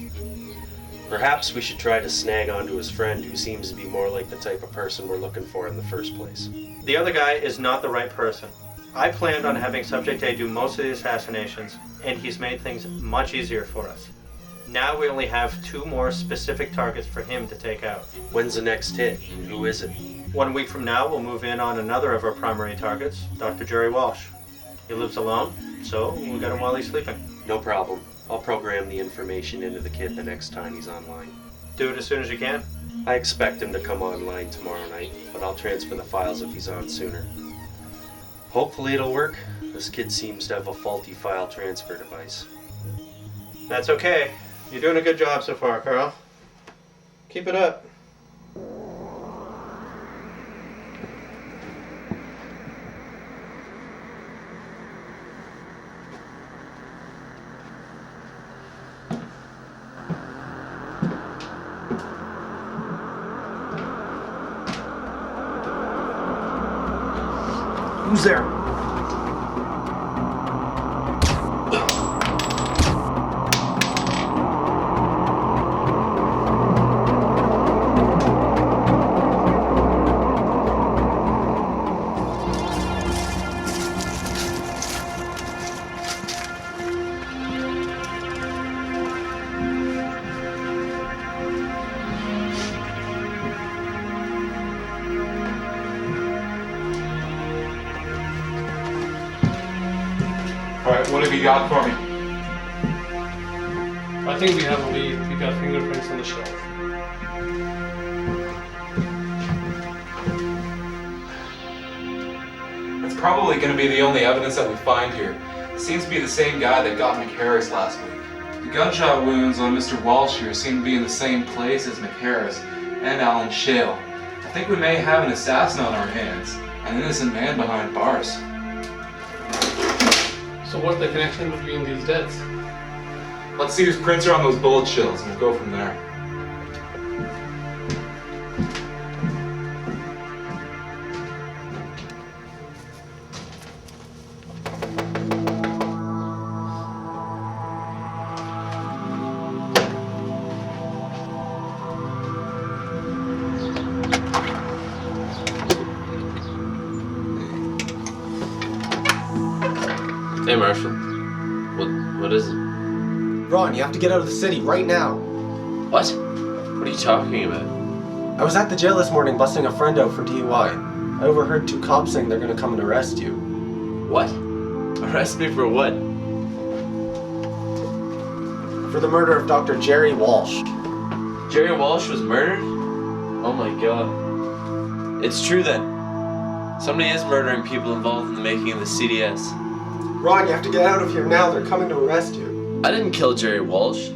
Perhaps we should try to snag onto his friend, who seems to be more like the type of person we're looking for in the first place. The other guy is not the right person. I planned on having Subject A do most of the assassinations, and he's made things much easier for us. Now we only have 2 more specific targets for him to take out. When's the next hit? Who is it? 1 week from now, we'll move in on another of our primary targets, Dr. Jerry Walsh. He lives alone, so we'll get him while he's sleeping. No problem. I'll program the information into the kid the next time he's online. Do it as soon as you can. I expect him to come online tomorrow night, but I'll transfer the files if he's on sooner. Hopefully it'll work. This kid seems to have a faulty file transfer device. That's okay. You're doing a good job so far, Carl. Keep it up. Who's there? Alright, what have you got for me? I think we have a lead. We got fingerprints on the shelf. That's probably going to be the only evidence that we find here. Seems to be the same guy that got McHarris last week. The gunshot wounds on Mr. Walsh here seem to be in the same place as McHarris and Alan Shale. I think we may have an assassin on our hands, an innocent man behind bars. So what's the connection between these deaths? Let's see whose prints are on those bullet shells and we'll go from there. Hey Marshall, what is it? Ron, you have to get out of the city right now. What? What are you talking about? I was at the jail this morning busting a friend out for DUI. I overheard 2 cops saying they're gonna come and arrest you. What? Arrest me for what? For the murder of Dr. Jerry Walsh. Jerry Walsh was murdered? Oh my god. It's true then. Somebody is murdering people involved in the making of the CDS. Ron, you have to get out of here now. They're coming to arrest you. I didn't kill Jerry Walsh.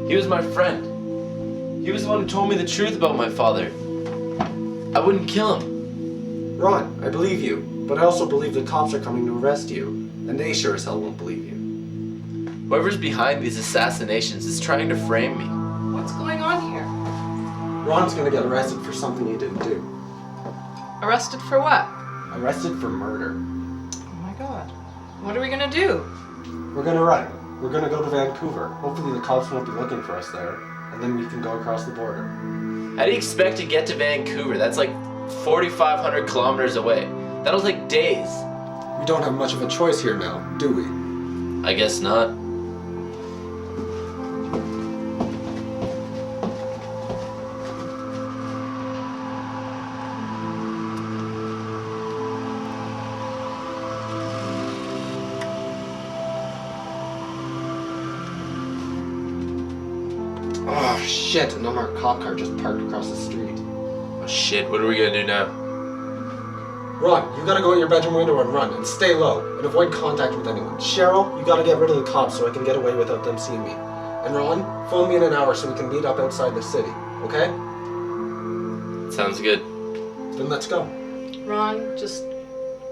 He was my friend. He was the one who told me the truth about my father. I wouldn't kill him. Ron, I believe you, but I also believe the cops are coming to arrest you, and they sure as hell won't believe you. Whoever's behind these assassinations is trying to frame me. What's going on here? Ron's gonna get arrested for something he didn't do. Arrested for what? Arrested for murder. Oh my god. What are we gonna do? We're gonna run. We're gonna go to Vancouver. Hopefully the cops won't be looking for us there. and then we can go across the border. How do you expect to get to Vancouver? That's like 4,500 kilometers away. That'll take days. We don't have much of a choice here now, do we? I guess not. Oh shit, an unmarked cop car just parked across the street. Oh shit, what are we gonna do now? Ron, you gotta go out your bedroom window and run, and stay low, and avoid contact with anyone. Cheryl, you gotta get rid of the cops so I can get away without them seeing me. And Ron, phone me in an hour so we can meet up outside the city, okay? Sounds good. Then let's go. Ron, just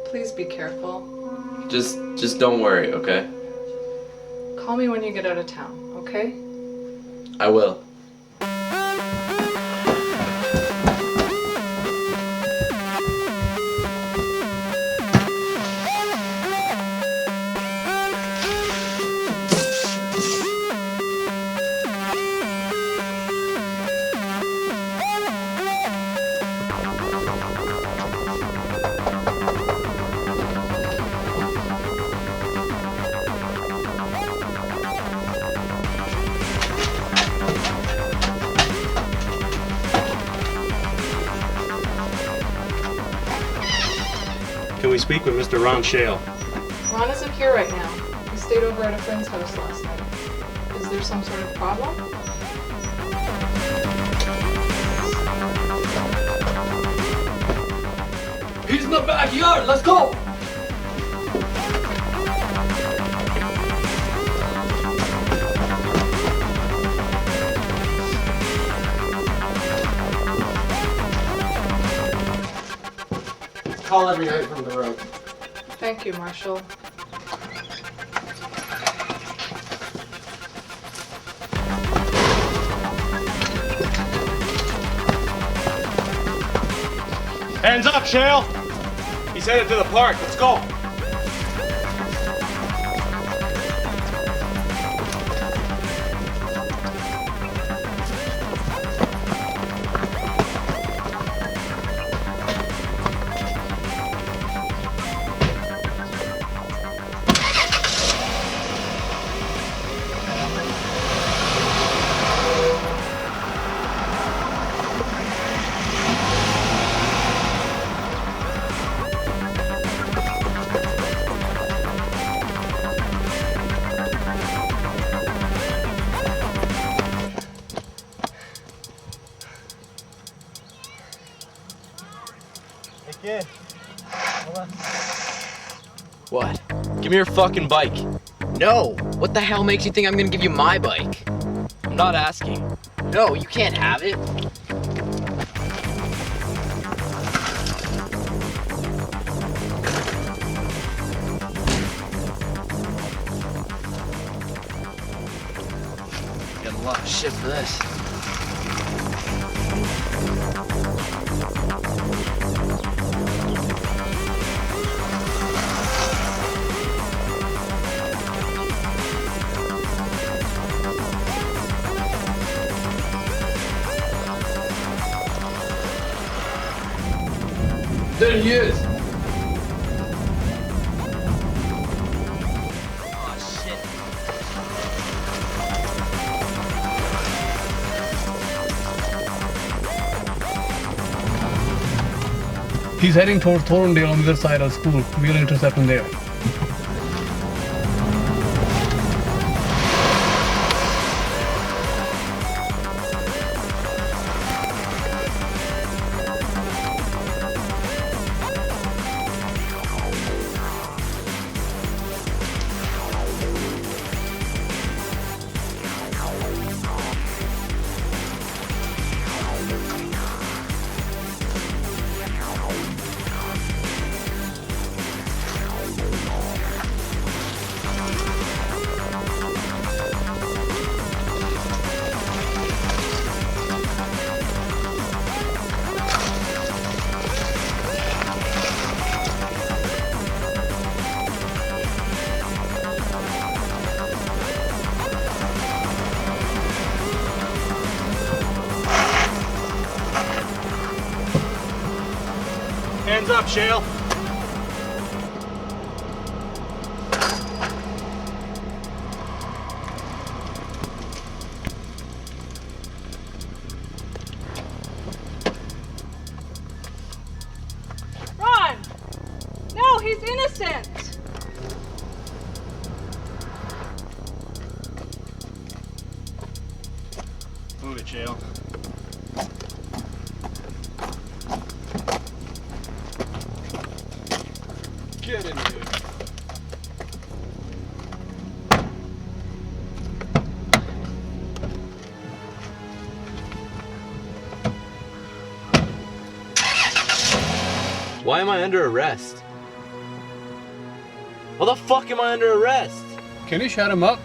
please be careful. Just don't worry, okay? Call me when you get out of town, okay? I will. Can we speak with Mr. Ron Shale? Ron isn't here right now. He stayed over at a friend's house last night. Is there some sort of problem? He's in the backyard. Let's go. Call every night from the road. Thank you, Marshall. Hands up, Shale. He's headed to the park. Let's go. What? Give me your fucking bike. No! What the hell makes you think I'm gonna give you my bike? I'm not asking. No, you can't have it. Got a lot of shit for this. There he is. He's heading towards Thorndale on the other side of school. We'll intercept him there. Hands up, Shale. Ron! No, he's innocent! Move it, Shale. Get in here. Why am I under arrest? Why the fuck am I under arrest? Can you shut him up?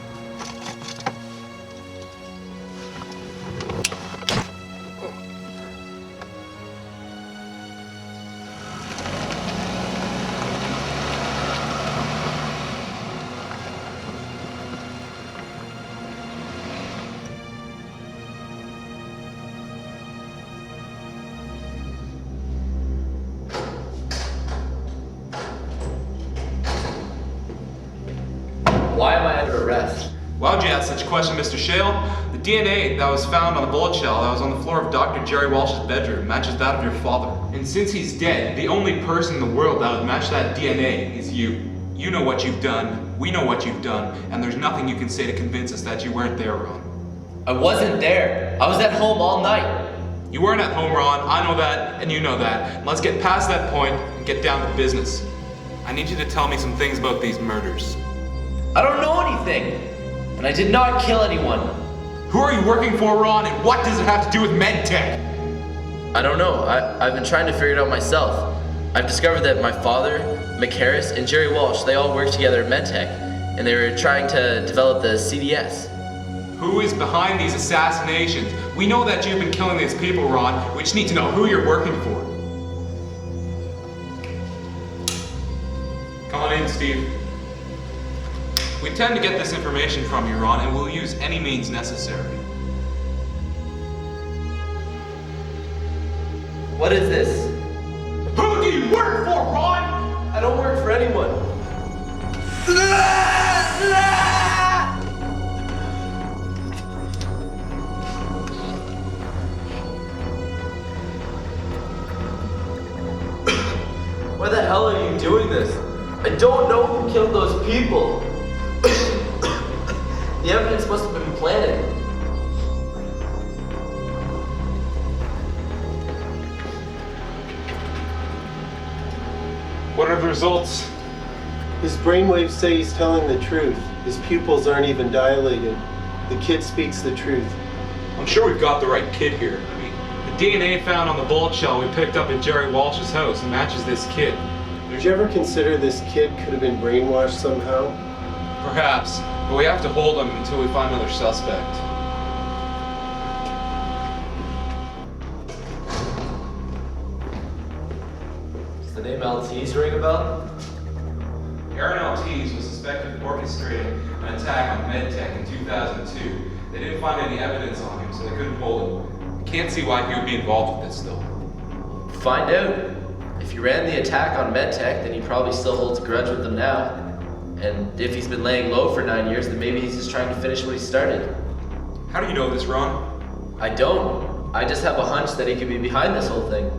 Why am I under arrest? Why would you ask such a question, Mr. Shale? The DNA that was found on the bullet shell that was on the floor of Dr. Jerry Walsh's bedroom matches that of your father. And since he's dead, the only person in the world that would match that DNA is you. You know what you've done, we know what you've done, and there's nothing you can say to convince us that you weren't there, Ron. I wasn't there. I was at home all night. You weren't at home, Ron. I know that, and you know that. Let's get past that point and get down to business. I need you to tell me some things about these murders. I don't know anything, and I did not kill anyone. Who are you working for, Ron, and what does it have to do with MedTech? I don't know. I've been trying to figure it out myself. I've discovered that my father, McHarris, and Jerry Walsh, they all worked together at MedTech, and they were trying to develop the CDS. Who is behind these assassinations? We know that you've been killing these people, Ron. We just need to know who you're working for. Come on in, Steve. We intend to get this information from you, Ron, and we'll use any means necessary. What is this? Who do you work for, Ron? I don't work for anyone. Why the hell are you doing this? I don't know who killed those people. The evidence must have been planted. What are the results? His brainwaves say he's telling the truth. His pupils aren't even dilated. The kid speaks the truth. I'm sure we've got the right kid here. I mean, the DNA found on the bullet shell we picked up at Jerry Walsh's house matches this kid. Did you ever consider this kid could have been brainwashed somehow? Perhaps, but we have to hold him until we find another suspect. Does the name LT's ring a bell? Aaron Ortiz was suspected of orchestrating an attack on MedTech in 2002. They didn't find any evidence on him, so they couldn't hold him. Can't see why he would be involved with this, though. Find out. If he ran the attack on MedTech, then he probably still holds a grudge with them now. And if he's been laying low for 9 years, then maybe he's just trying to finish what he started. How do you know this, Ron? I don't. I just have a hunch that he could be behind this whole thing.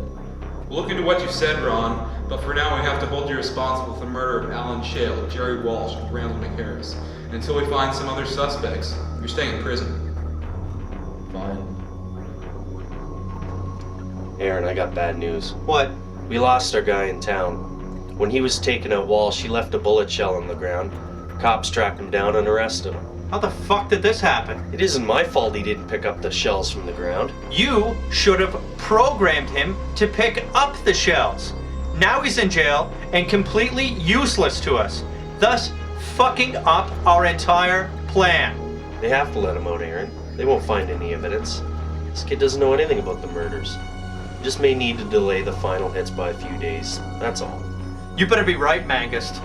We'll look into what you said, Ron, but for now we have to hold you responsible for the murder of Alan Shale, Jerry Walsh, and Randall McHarris. And until we find some other suspects, you're staying in prison. Fine. Aaron, I got bad news. What? We lost our guy in town. When he was taken out Walsh, he left a bullet shell on the ground. Cops tracked him down and arrested him. How the fuck did this happen? It isn't my fault he didn't pick up the shells from the ground. You should have programmed him to pick up the shells. Now he's in jail and completely useless to us, thus fucking up our entire plan. They have to let him out, Aaron. They won't find any evidence. This kid doesn't know anything about the murders. Just may need to delay the final hits by a few days. That's all. You better be right, Mangust.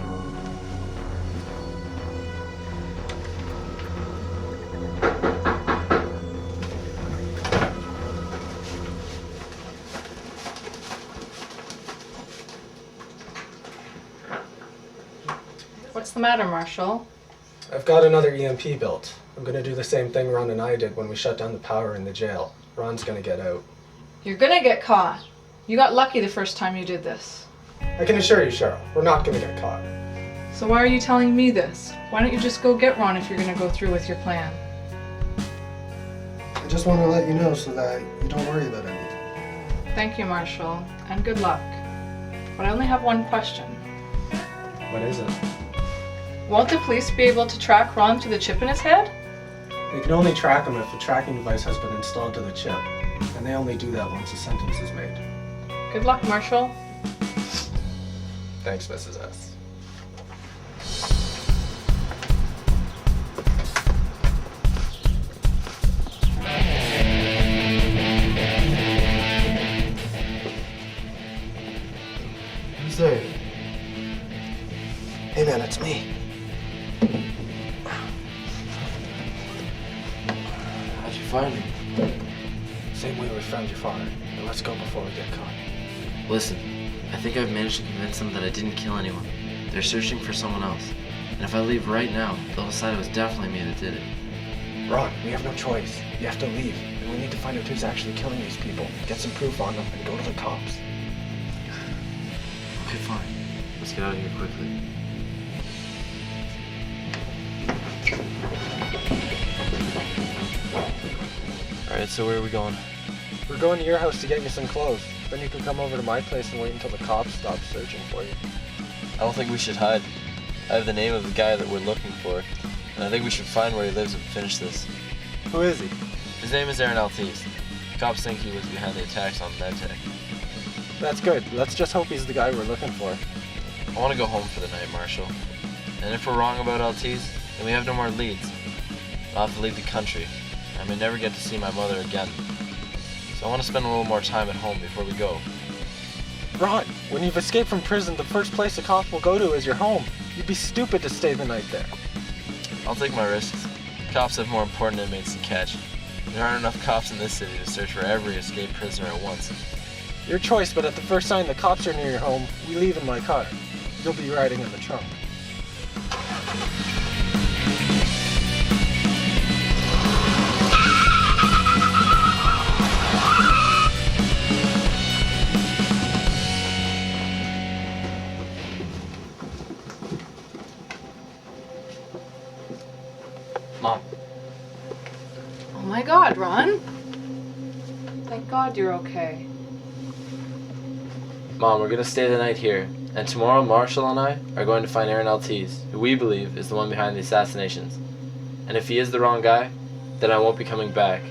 the matter, Marshall? I've got another EMP built. I'm gonna do the same thing Ron and I did when we shut down the power in the jail. Ron's gonna get out. You're gonna get caught. You got lucky the first time you did this. I can assure you, Cheryl, we're not gonna get caught. So why are you telling me this? Why don't you just go get Ron if you're gonna go through with your plan? I just want to let you know so that you don't worry about anything. Thank you, Marshall, and good luck. But I only have one question. What is it? Won't the police be able to track Ron to the chip in his head? They can only track him if a tracking device has been installed to the chip, and they only do that once a sentence is made. Good luck, Marshall. Thanks, Mrs. S. Who's there? Hey man, it's me. How'd you find me? Same way we found your father. Now let's go before we get caught. Listen, I think I've managed to convince them that I didn't kill anyone. They're searching for someone else. And if I leave right now, they'll decide it was definitely me that did it. Ron, we have no choice. You have to leave, and we need to find out who's actually killing these people, get some proof on them, and go to the cops. Okay, fine. Let's get out of here quickly. Alright, so where are we going? We're going to your house to get you some clothes. Then you can come over to my place and wait until the cops stop searching for you. I don't think we should hide. I have the name of the guy that we're looking for, and I think we should find where he lives and finish this. Who is he? His name is Aaron Altiz. The cops think he was behind the attacks on MedTech. That's good. Let's just hope he's the guy we're looking for. I want to go home for the night, Marshall. And if we're wrong about Altiz, then we have no more leads. I'll have to leave the country. I may never get to see my mother again. So I want to spend a little more time at home before we go. Ron, when you've escaped from prison, the first place the cops will go to is your home. You'd be stupid to stay the night there. I'll take my risks. Cops have more important inmates to catch. There aren't enough cops in this city to search for every escaped prisoner at once. Your choice, but at the first sign the cops are near your home, we leave in my car. You'll be riding in the trunk. Mom. Oh my God, Ron. Thank God you're okay. Mom, we're gonna stay the night here, and tomorrow Marshall and I are going to find Aaron Altiz, who we believe is the one behind the assassinations. And if he is the wrong guy, then I won't be coming back,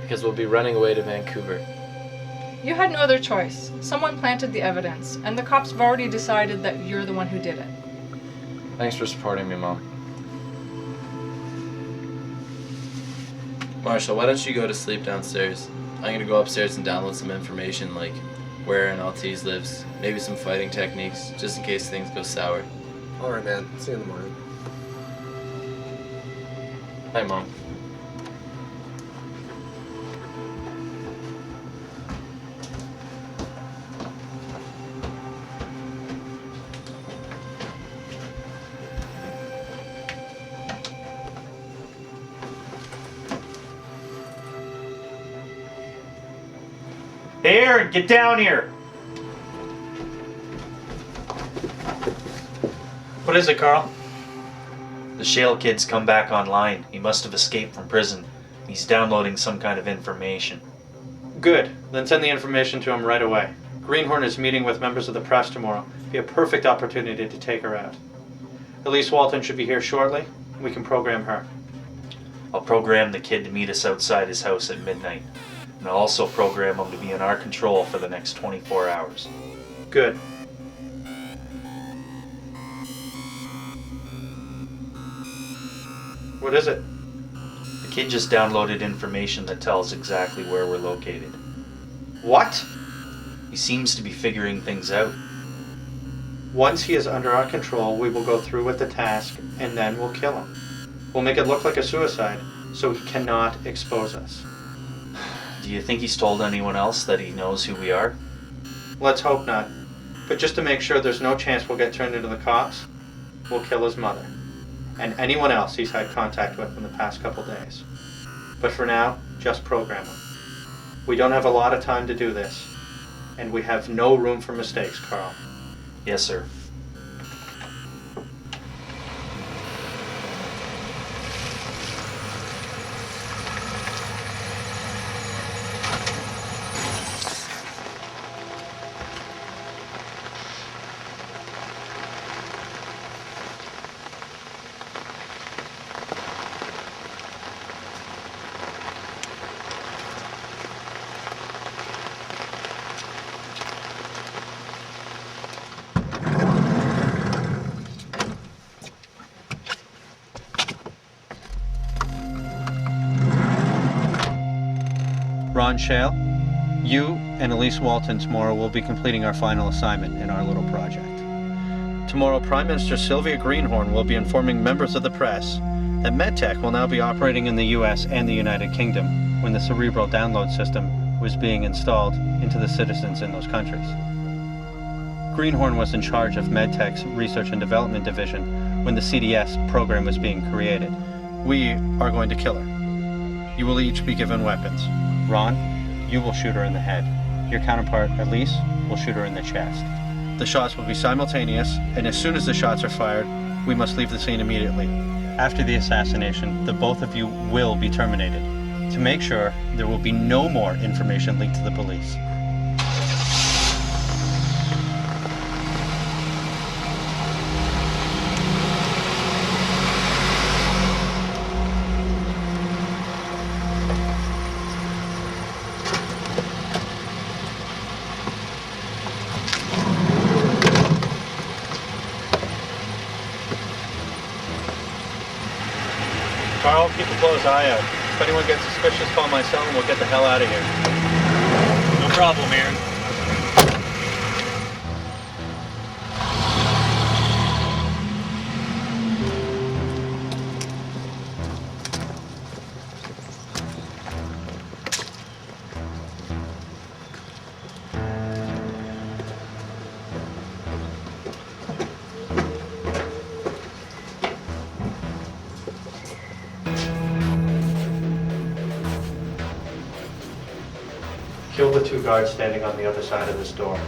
because we'll be running away to Vancouver. You had no other choice. Someone planted the evidence, and the cops have already decided that you're the one who did it. Thanks for supporting me, Mom. Marshall, why don't you go to sleep downstairs? I'm gonna go upstairs and download some information like where Aaron Altiz lives, maybe some fighting techniques, just in case things go sour. Alright, man. See you in the morning. Hi, Mom. Hey, Aaron, get down here! What is it, Carl? The Shale kid's come back online. He must have escaped from prison. He's downloading some kind of information. Good. Then send the information to him right away. Greenhorn is meeting with members of the press tomorrow. Be a perfect opportunity to take her out. Elise Walton should be here shortly. We can program her. I'll program the kid to meet us outside his house at midnight. And I'll also program him to be in our control for the next 24 hours. Good. What is it? The kid just downloaded information that tells exactly where we're located. What? He seems to be figuring things out. Once he is under our control, we will go through with the task, and then we'll kill him. We'll make it look like a suicide, so he cannot expose us. Do you think he's told anyone else that he knows who we are? Let's hope not. But just to make sure there's no chance we'll get turned into the cops, will kill his mother, and anyone else he's had contact with in the past couple days. But for now, just program him. We don't have a lot of time to do this, and we have no room for mistakes, Carl. Yes, sir. Ron Shale, you and Elise Walton tomorrow will be completing our final assignment in our little project. Tomorrow, Prime Minister Sylvia Greenhorn will be informing members of the press that MedTech will now be operating in the US and the United Kingdom when the cerebral download system was being installed into the citizens in those countries. Greenhorn was in charge of MedTech's Research and Development Division when the CDS program was being created. We are going to kill her. You will each be given weapons. Ron, you will shoot her in the head. Your counterpart, Elise, will shoot her in the chest. The shots will be simultaneous, and as soon as the shots are fired, we must leave the scene immediately. After the assassination, the both of you will be terminated. To make sure, there will be no more information leaked to the police. Carl, keep a close eye out. If anyone gets suspicious, call my cell and we'll get the hell out of here. No problem, Aaron. Kill the two guards standing on the other side of this door.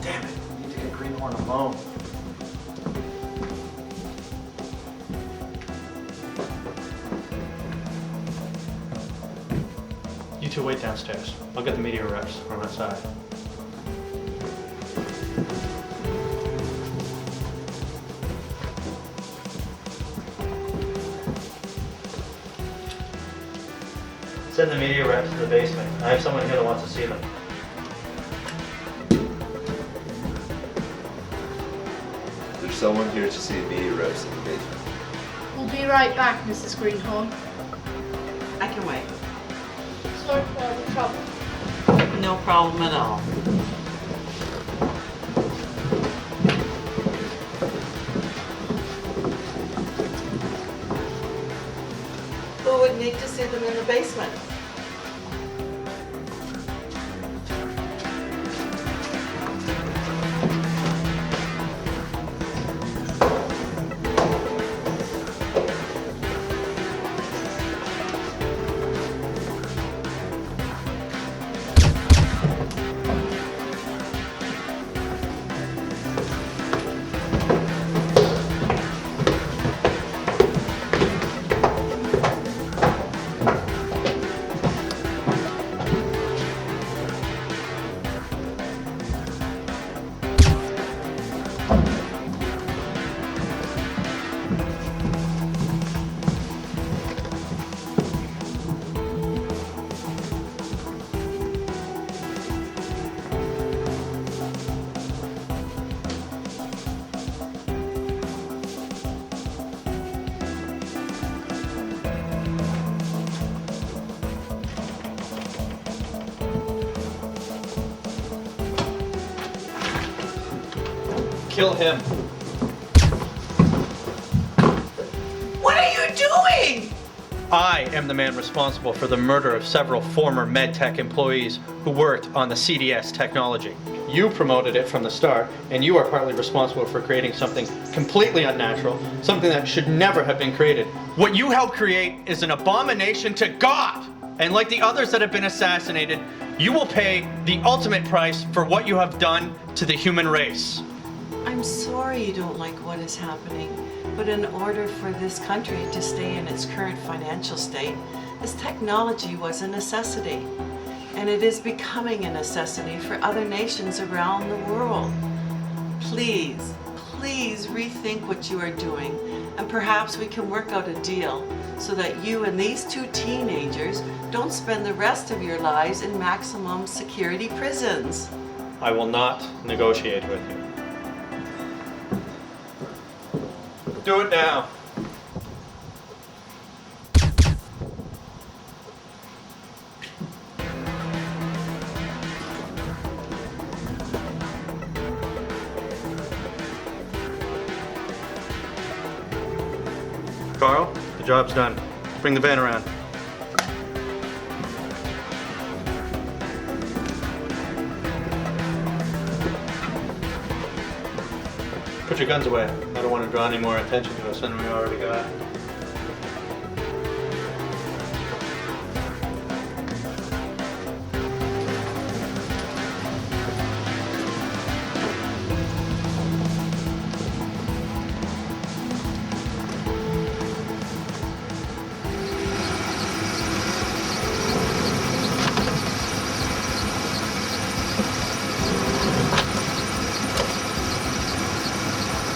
Damn it, I need to get Greenhorn alone. You two wait downstairs. I'll get the media reps from outside. Send the media reps to the basement. I have someone here that wants to see them. There's someone here to see media reps in the basement. We'll be right back, Mrs. Greenhorn. I can wait. Sorry for all the trouble. No problem at all. Who would need to see them in the basement? kill him. What are you doing? I am the man responsible for the murder of several former MedTech employees who worked on the CDS technology. You promoted it from the start, and you are partly responsible for creating something completely unnatural, something that should never have been created. What you helped create is an abomination to God! And like the others that have been assassinated, you will pay the ultimate price for what you have done to the human race. I'm sorry you don't like what is happening, but in order for this country to stay in its current financial state, this technology was a necessity. And it is becoming a necessity for other nations around the world. Please, please rethink what you are doing, and perhaps we can work out a deal so that you and these two teenagers don't spend the rest of your lives in maximum security prisons. I will not negotiate with you. Do it now. Carl, the job's done. Bring the van around. Put your guns away. I don't want to draw any more attention to us than we already got.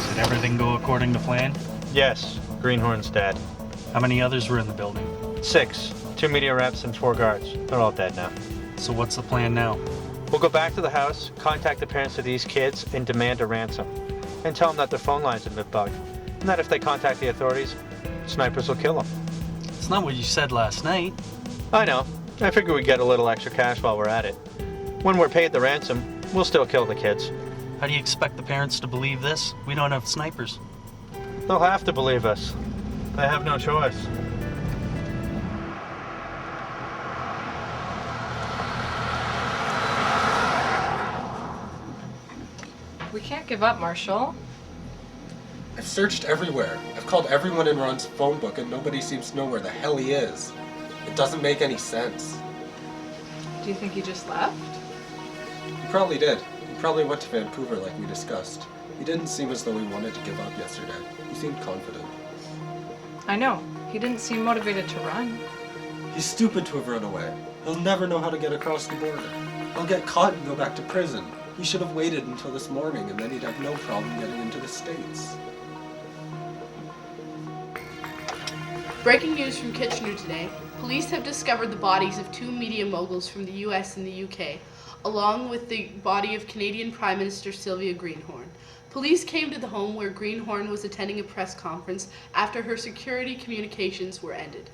Did everything go according to plan? Yes, Greenhorn's dead. How many others were in the building? 6. 2 media reps and 4 guards. They're all dead now. So what's the plan now? We'll go back to the house, contact the parents of these kids, and demand a ransom. And tell them that their phone lines have been bugged. And that if they contact the authorities, snipers will kill them. It's not what you said last night. I know. I figure we get a little extra cash while we're at it. When we're paid the ransom, we'll still kill the kids. How do you expect the parents to believe this? We don't have snipers. They'll have to believe us. They have no choice. We can't give up, Marshall. I've searched everywhere. I've called everyone in Ron's phone book and nobody seems to know where the hell he is. It doesn't make any sense. Do you think he just left? He probably did. He probably went to Vancouver like we discussed. He didn't seem as though he wanted to give up yesterday. He seemed confident. I know. He didn't seem motivated to run. He's stupid to have run away. He'll never know how to get across the border. He'll get caught and go back to prison. He should have waited until this morning and then he'd have no problem getting into the States. Breaking news from Kitchener today. Police have discovered the bodies of 2 media moguls from the US and the UK, along with the body of Canadian Prime Minister Sylvia Greenhorn. Police came to the home where Greenhorn was attending a press conference after her security communications were ended.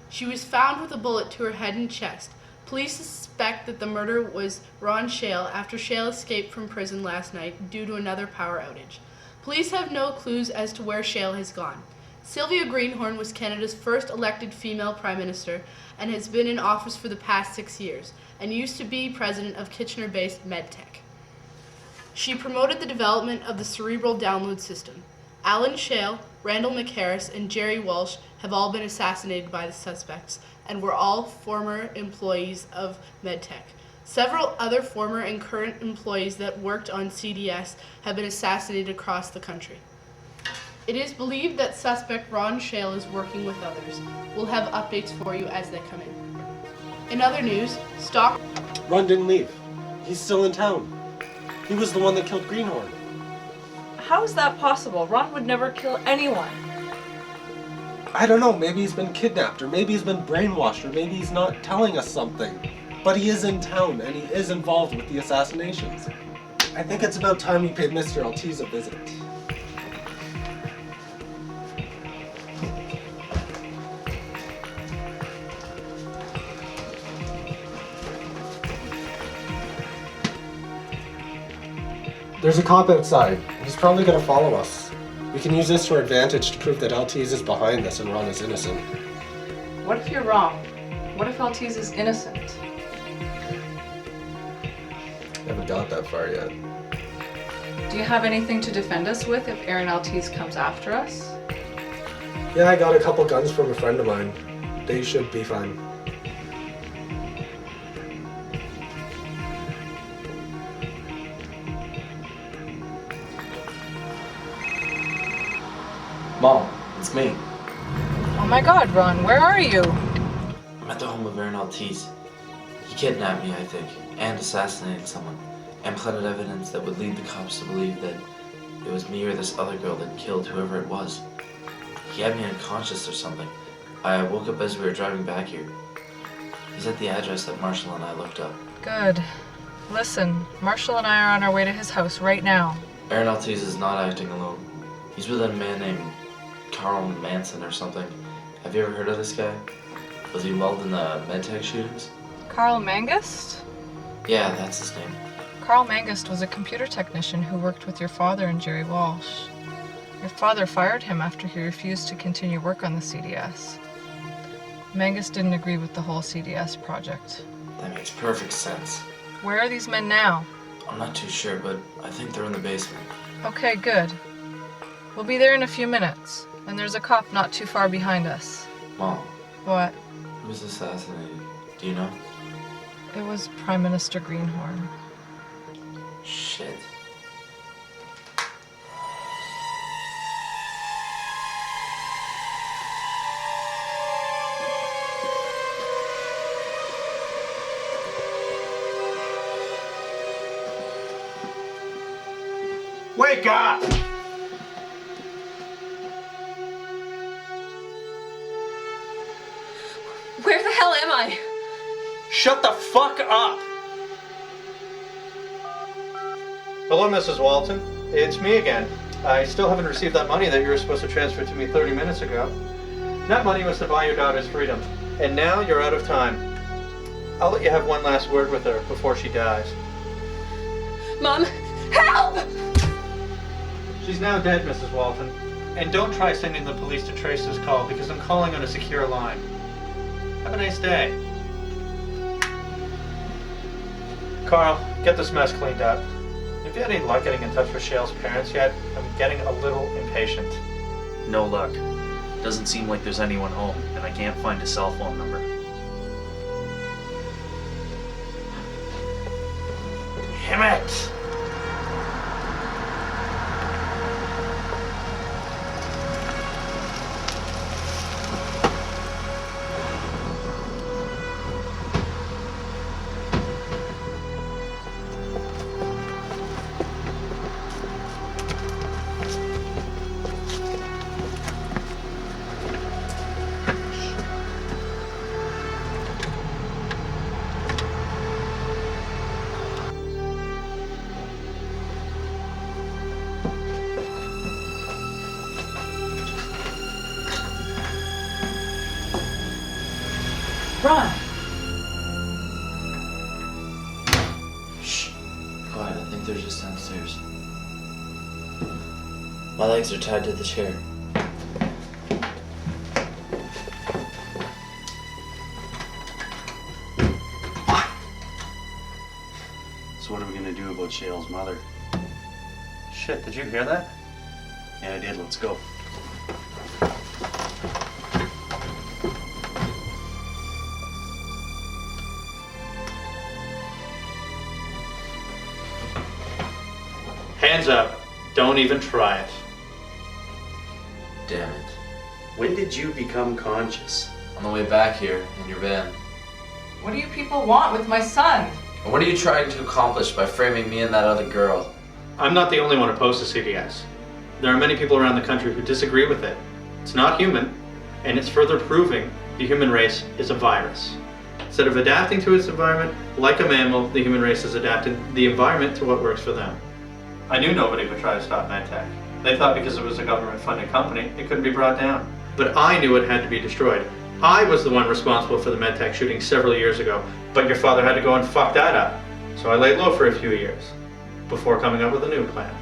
She was found with a bullet to her head and chest. Police suspect that the murder was Ron Shale after Shale escaped from prison last night due to another power outage. Police have no clues as to where Shale has gone. Sylvia Greenhorn was Canada's first elected female Prime Minister and has been in office for the past 6 years, and used to be president of Kitchener-based MedTech. She promoted the development of the cerebral download system. Alan Shale, Randall McHarris, and Jerry Walsh have all been assassinated by the suspects, and were all former employees of MedTech. Several other former and current employees that worked on CDS have been assassinated across the country. It is believed that suspect Ron Shale is working with others. We'll have updates for you as they come in. In other news, Ron didn't leave. He's still in town. He was the one that killed Greenhorn. How is that possible? Ron would never kill anyone. I don't know, maybe he's been kidnapped, or maybe he's been brainwashed, or maybe he's not telling us something. But he is in town, and he is involved with the assassinations. I think it's about time we paid Mr. Ortiz a visit. There's a cop outside. He's probably gonna follow us. We can use this to our advantage to prove that LTs is behind this and Ron is innocent. What if you're wrong? What if LTs is innocent? I haven't got that far yet. Do you have anything to defend us with if Aaron LTs comes after us? Yeah, I got a couple guns from a friend of mine. They should be fine. Mom, it's me. Oh my god, Ron, where are you? I'm at the home of Aaron Ortiz. He kidnapped me, I think, and assassinated someone, and planted evidence that would lead the cops to believe that it was me or this other girl that killed whoever it was. He had me unconscious or something. I woke up as we were driving back here. He's at the address that Marshall and I looked up. Good. Listen, Marshall and I are on our way to his house right now. Aaron Ortiz is not acting alone. He's with a man named Carl Manson or something. Have you ever heard of this guy? Was he involved in the medtech shootings? Carl Mangist? Yeah, that's his name. Carl Mangist was a computer technician who worked with your father and Jerry Walsh. Your father fired him after he refused to continue work on the CDS. Mangist didn't agree with the whole CDS project. That makes perfect sense. Where are these men now? I'm not too sure, but I think they're in the basement. Okay, good. We'll be there in a few minutes, and there's a cop not too far behind us. Mom, What? who was assassinated? Do you know? It was Prime Minister Greenhorn. Shit. Wake up! Where the hell am I? Shut the fuck up! Hello, Mrs. Walton. It's me again. I still haven't received that money that you were supposed to transfer to me 30 minutes ago. That money was to buy your daughter's freedom. And now you're out of time. I'll let you have one last word with her before she dies. Mom, help! She's now dead, Mrs. Walton. And don't try sending the police to trace this call because I'm calling on a secure line. Have a nice day. Carl, get this mess cleaned up. Have you had any luck getting in touch with Shale's parents yet? I'm getting a little impatient. No luck. Doesn't seem like there's anyone home, and I can't find a cell phone number. Damn it! Ron! Shh. Quiet, I think they're just downstairs. My legs are tied to the chair. So what are we gonna do about Shale's mother? Shit, did you hear that? Yeah, I did. Let's go. Hands up. Don't even try it. Damn it. When did you become conscious? On the way back here, in your van. What do you people want with my son? And what are you trying to accomplish by framing me and that other girl? I'm not the only one opposed to CDS. There are many people around the country who disagree with it. It's not human, and it's further proving the human race is a virus. Instead of adapting to its environment, like a mammal, the human race has adapted the environment to what works for them. I knew nobody would try to stop medtech. They thought because it was a government-funded company, it couldn't be brought down. But I knew it had to be destroyed. I was the one responsible for the medtech shooting several years ago, but your father had to go and fuck that up. So I laid low for a few years, before coming up with a new plan.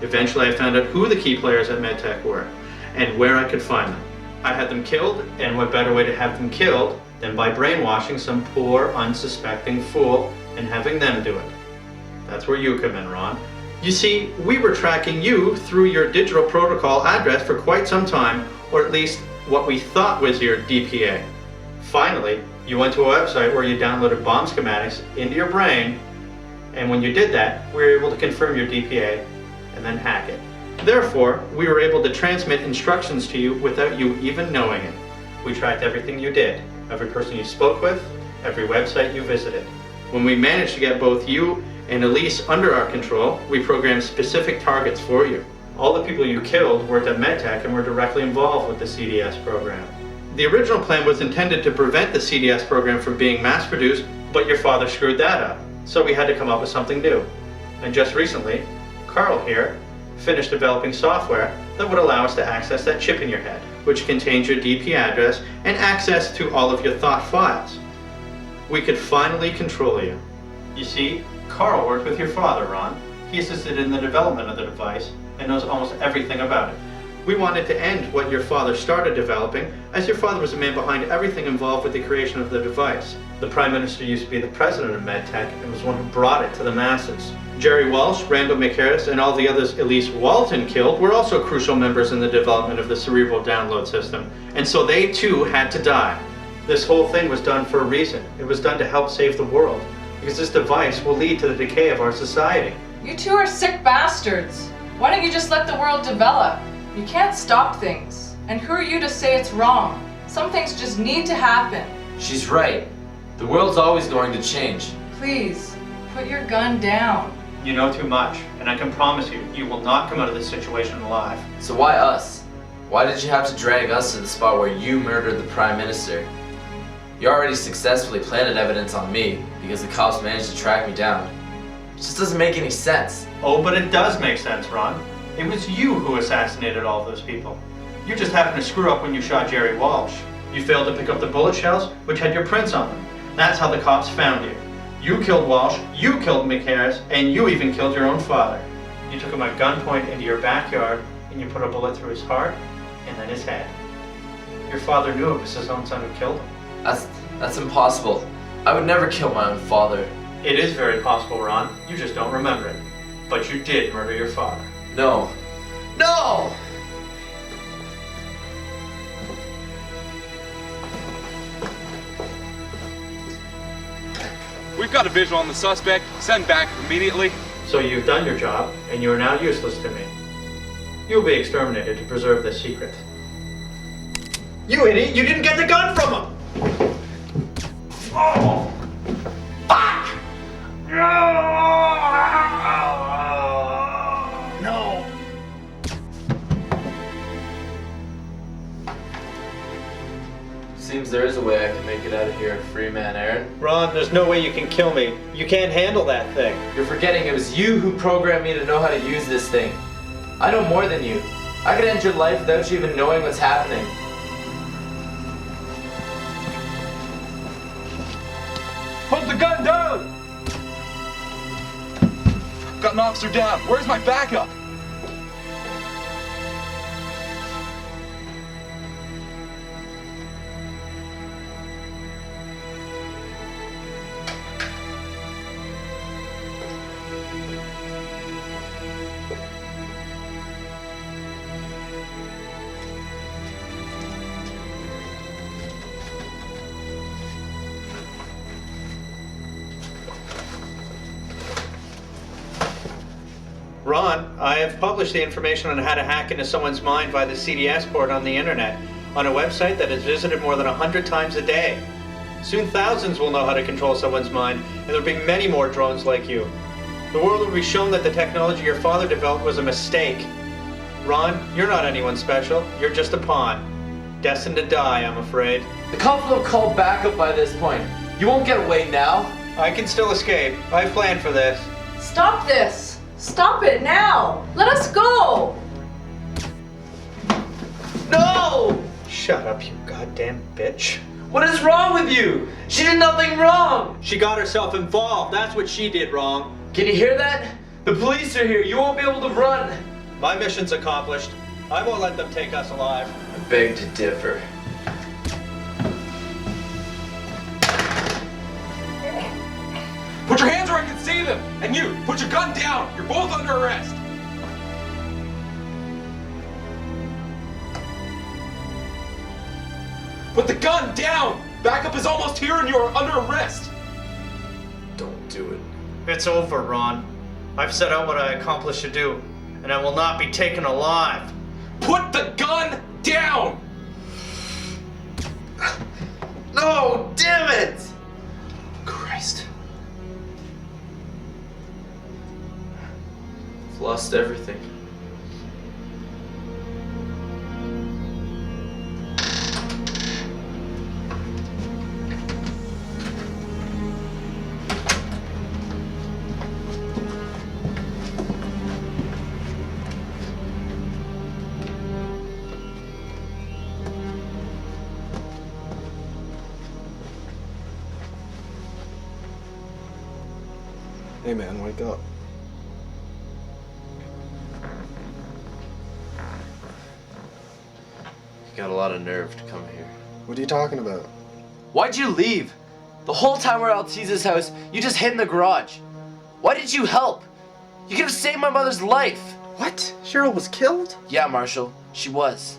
Eventually I found out who the key players at MedTech were and where I could find them. I had them killed, and what better way to have them killed than by brainwashing some poor, unsuspecting fool and having them do it. That's where you come in, Ron. You see, we were tracking you through your digital protocol address for quite some time, or at least what we thought was your DPA. Finally, you went to a website where you downloaded bomb schematics into your brain, and when you did that, we were able to confirm your DPA and then hack it. Therefore, we were able to transmit instructions to you without you even knowing it. We tracked everything you did, every person you spoke with, every website you visited. When we managed to get both you and Elise under our control, we programmed specific targets for you. All the people you killed worked at MedTech and were directly involved with the CDS program. The original plan was intended to prevent the CDS program from being mass-produced, but your father screwed that up. So we had to come up with something new. And just recently, Carl here finished developing software that would allow us to access that chip in your head, which contains your DP address and access to all of your thought files. We could finally control you. You see, Carl worked with your father, Ron. He assisted in the development of the device and knows almost everything about it. We wanted to end what your father started developing, as your father was the man behind everything involved with the creation of the device. The Prime Minister used to be the president of MedTech and was one who brought it to the masses. Jerry Walsh, Randall McHarris, and all the others Elise Walton killed were also crucial members in the development of the cerebral download system, and so they too had to die. This whole thing was done for a reason. It was done to help save the world, because this device will lead to the decay of our society. You two are sick bastards. Why don't you just let the world develop? You can't stop things. And who are you to say it's wrong? Some things just need to happen. She's right. The world's always going to change. Please, put your gun down. You know too much, and I can promise you, you will not come out of this situation alive. So why us? Why did you have to drag us to the spot where you murdered the Prime Minister? You already successfully planted evidence on me because the cops managed to track me down. It just doesn't make any sense. Oh, but it does make sense, Ron. It was you who assassinated all those people. You just happened to screw up when you shot Jerry Walsh. You failed to pick up the bullet shells, which had your prints on them. That's how the cops found you. You killed Walsh, you killed McHarris, and you even killed your own father. You took him at gunpoint into your backyard, and you put a bullet through his heart, and then his head. Your father knew it was his own son who killed him. That's impossible. I would never kill my own father. It is very possible, Ron. You just don't remember it. But you did murder your father. No. No! We've got a visual on the suspect. Send back immediately. So you've done your job, and you are now useless to me. You'll be exterminated to preserve this secret. You idiot! You didn't get the gun from him! Oh! Fuck! No! Seems there is a way I can make it out of here a free man, Aaron. Ron, there's no way you can kill me. You can't handle that thing. You're forgetting it was you who programmed me to know how to use this thing. I know more than you. I could end your life without you even knowing what's happening. Put the gun down! Got an officer down. Where's my backup? Ron, I have published the information on how to hack into someone's mind via the CDS port on the internet, on a website that is visited more than 100 times a day. Soon thousands will know how to control someone's mind, and there will be many more drones like you. The world will be shown that the technology your father developed was a mistake. Ron, you're not anyone special. You're just a pawn. Destined to die, I'm afraid. The cops will have called backup by this point. You won't get away now. I can still escape. I've planned for this. Stop this! Stop it now! Let us go! No! Shut up, you goddamn bitch. What is wrong with you? She did nothing wrong! She got herself involved. That's what she did wrong. Can you hear that? The police are here. You won't be able to run. My mission's accomplished. I won't let them take us alive. I beg to differ. Put your hands where I can see them! And you, put your gun down! You're both under arrest! Put the gun down! Backup is almost here and you're under arrest! Don't do it. It's over, Ron. I've set out what I accomplished to do, and I will not be taken alive. Put the gun down! No, damn it! Christ. I've lost everything. Hey man, wake up. You got a lot of nerve to come here. What are you talking about? Why'd you leave? The whole time we're at Altiz's house, you just hid in the garage. Why didn't you help? You could have saved my mother's life. What? Cheryl was killed? Yeah, Marshall, she was.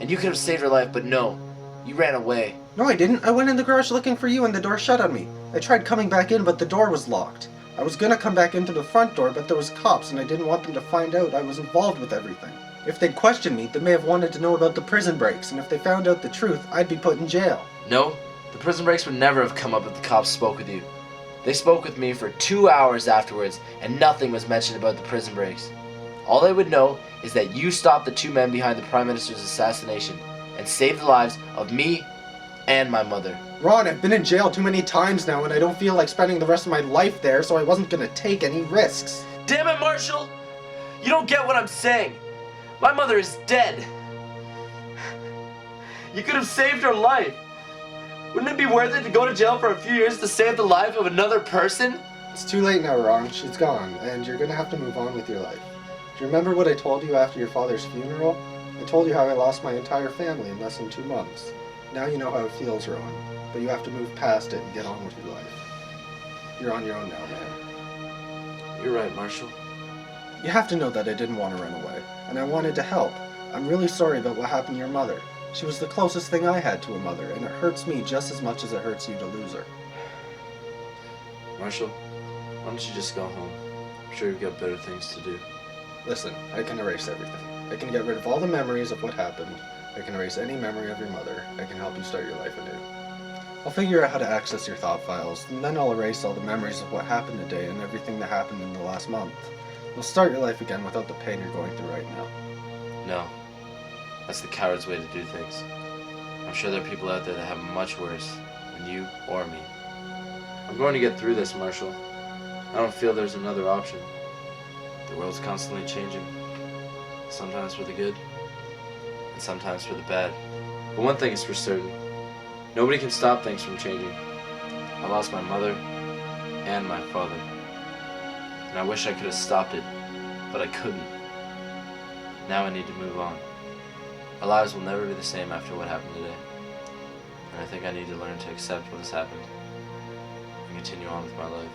And you could have saved her life, but no. You ran away. No, I didn't. I went in the garage looking for you and the door shut on me. I tried coming back in, but the door was locked. I was gonna come back into the front door, but there was cops and I didn't want them to find out I was involved with everything. If they'd questioned me, they may have wanted to know about the prison breaks, and if they found out the truth, I'd be put in jail. No, the prison breaks would never have come up if the cops spoke with you. They spoke with me for 2 hours afterwards, and nothing was mentioned about the prison breaks. All they would know is that you stopped the 2 men behind the Prime Minister's assassination, and saved the lives of me and my mother. Ron, I've been in jail too many times now, and I don't feel like spending the rest of my life there, so I wasn't gonna take any risks. Damn it, Marshall! You don't get what I'm saying. My mother is dead. You could have saved her life. Wouldn't it be worth it to go to jail for a few years to save the life of another person? It's too late now, Ron. She's gone, and you're gonna have to move on with your life. Do you remember what I told you after your father's funeral? I told you how I lost my entire family in less than 2 months. Now you know how it feels, Ron. But you have to move past it and get on with your life. You're on your own now, man. You're right, Marshall. You have to know that I didn't want to run away, and I wanted to help. I'm really sorry about what happened to your mother. She was the closest thing I had to a mother, and it hurts me just as much as it hurts you to lose her. Marshall, why don't you just go home? I'm sure you've got better things to do. Listen, I can erase everything. I can get rid of all the memories of what happened. I can erase any memory of your mother. I can help you start your life anew. I'll figure out how to access your thought files, and then I'll erase all the memories of what happened today and everything that happened in the last month. You'll start your life again without the pain you're going through right now. No. That's the coward's way to do things. I'm sure there are people out there that have much worse than you or me. I'm going to get through this, Marshall. I don't feel there's another option. The world's constantly changing. Sometimes for the good, and sometimes for the bad. But one thing is for certain. Nobody can stop things from changing. I lost my mother and my father. And I wish I could have stopped it, but I couldn't. Now I need to move on. Our lives will never be the same after what happened today. And I think I need to learn to accept what has happened and continue on with my life.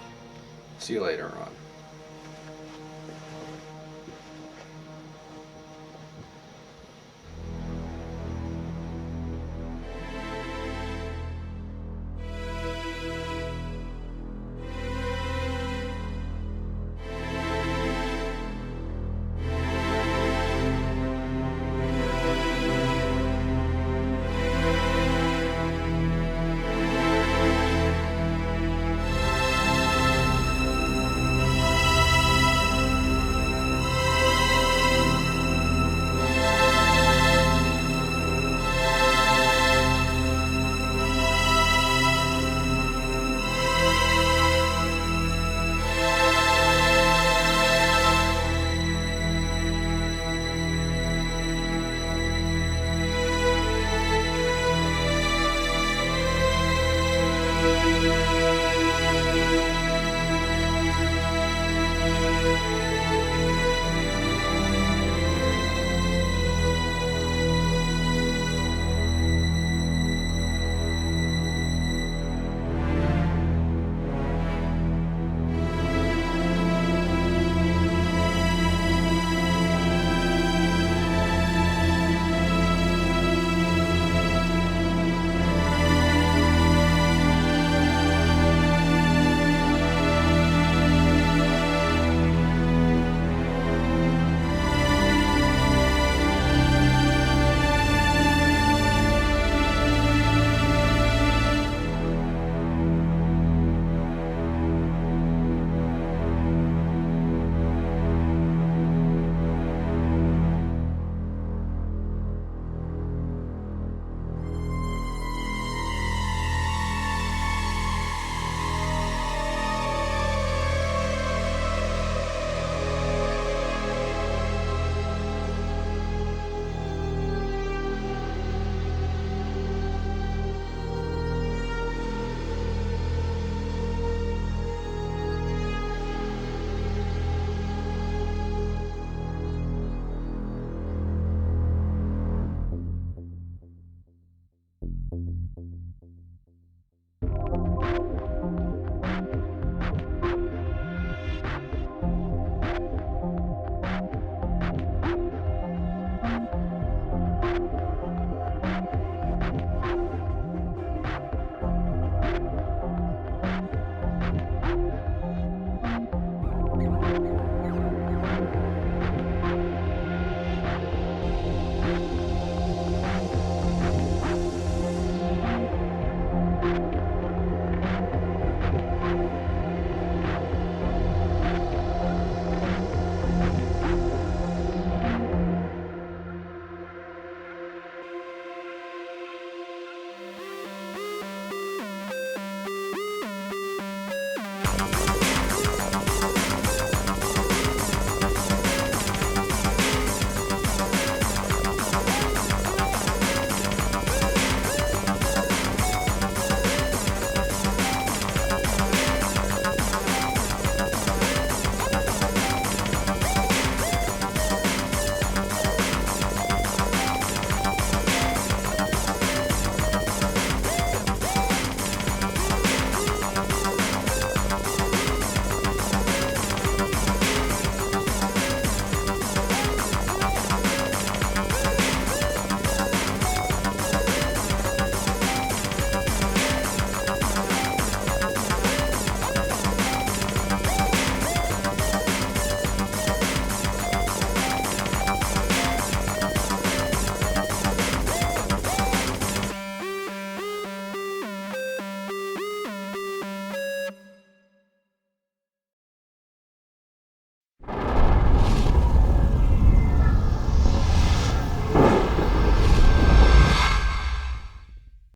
See you later, Ron.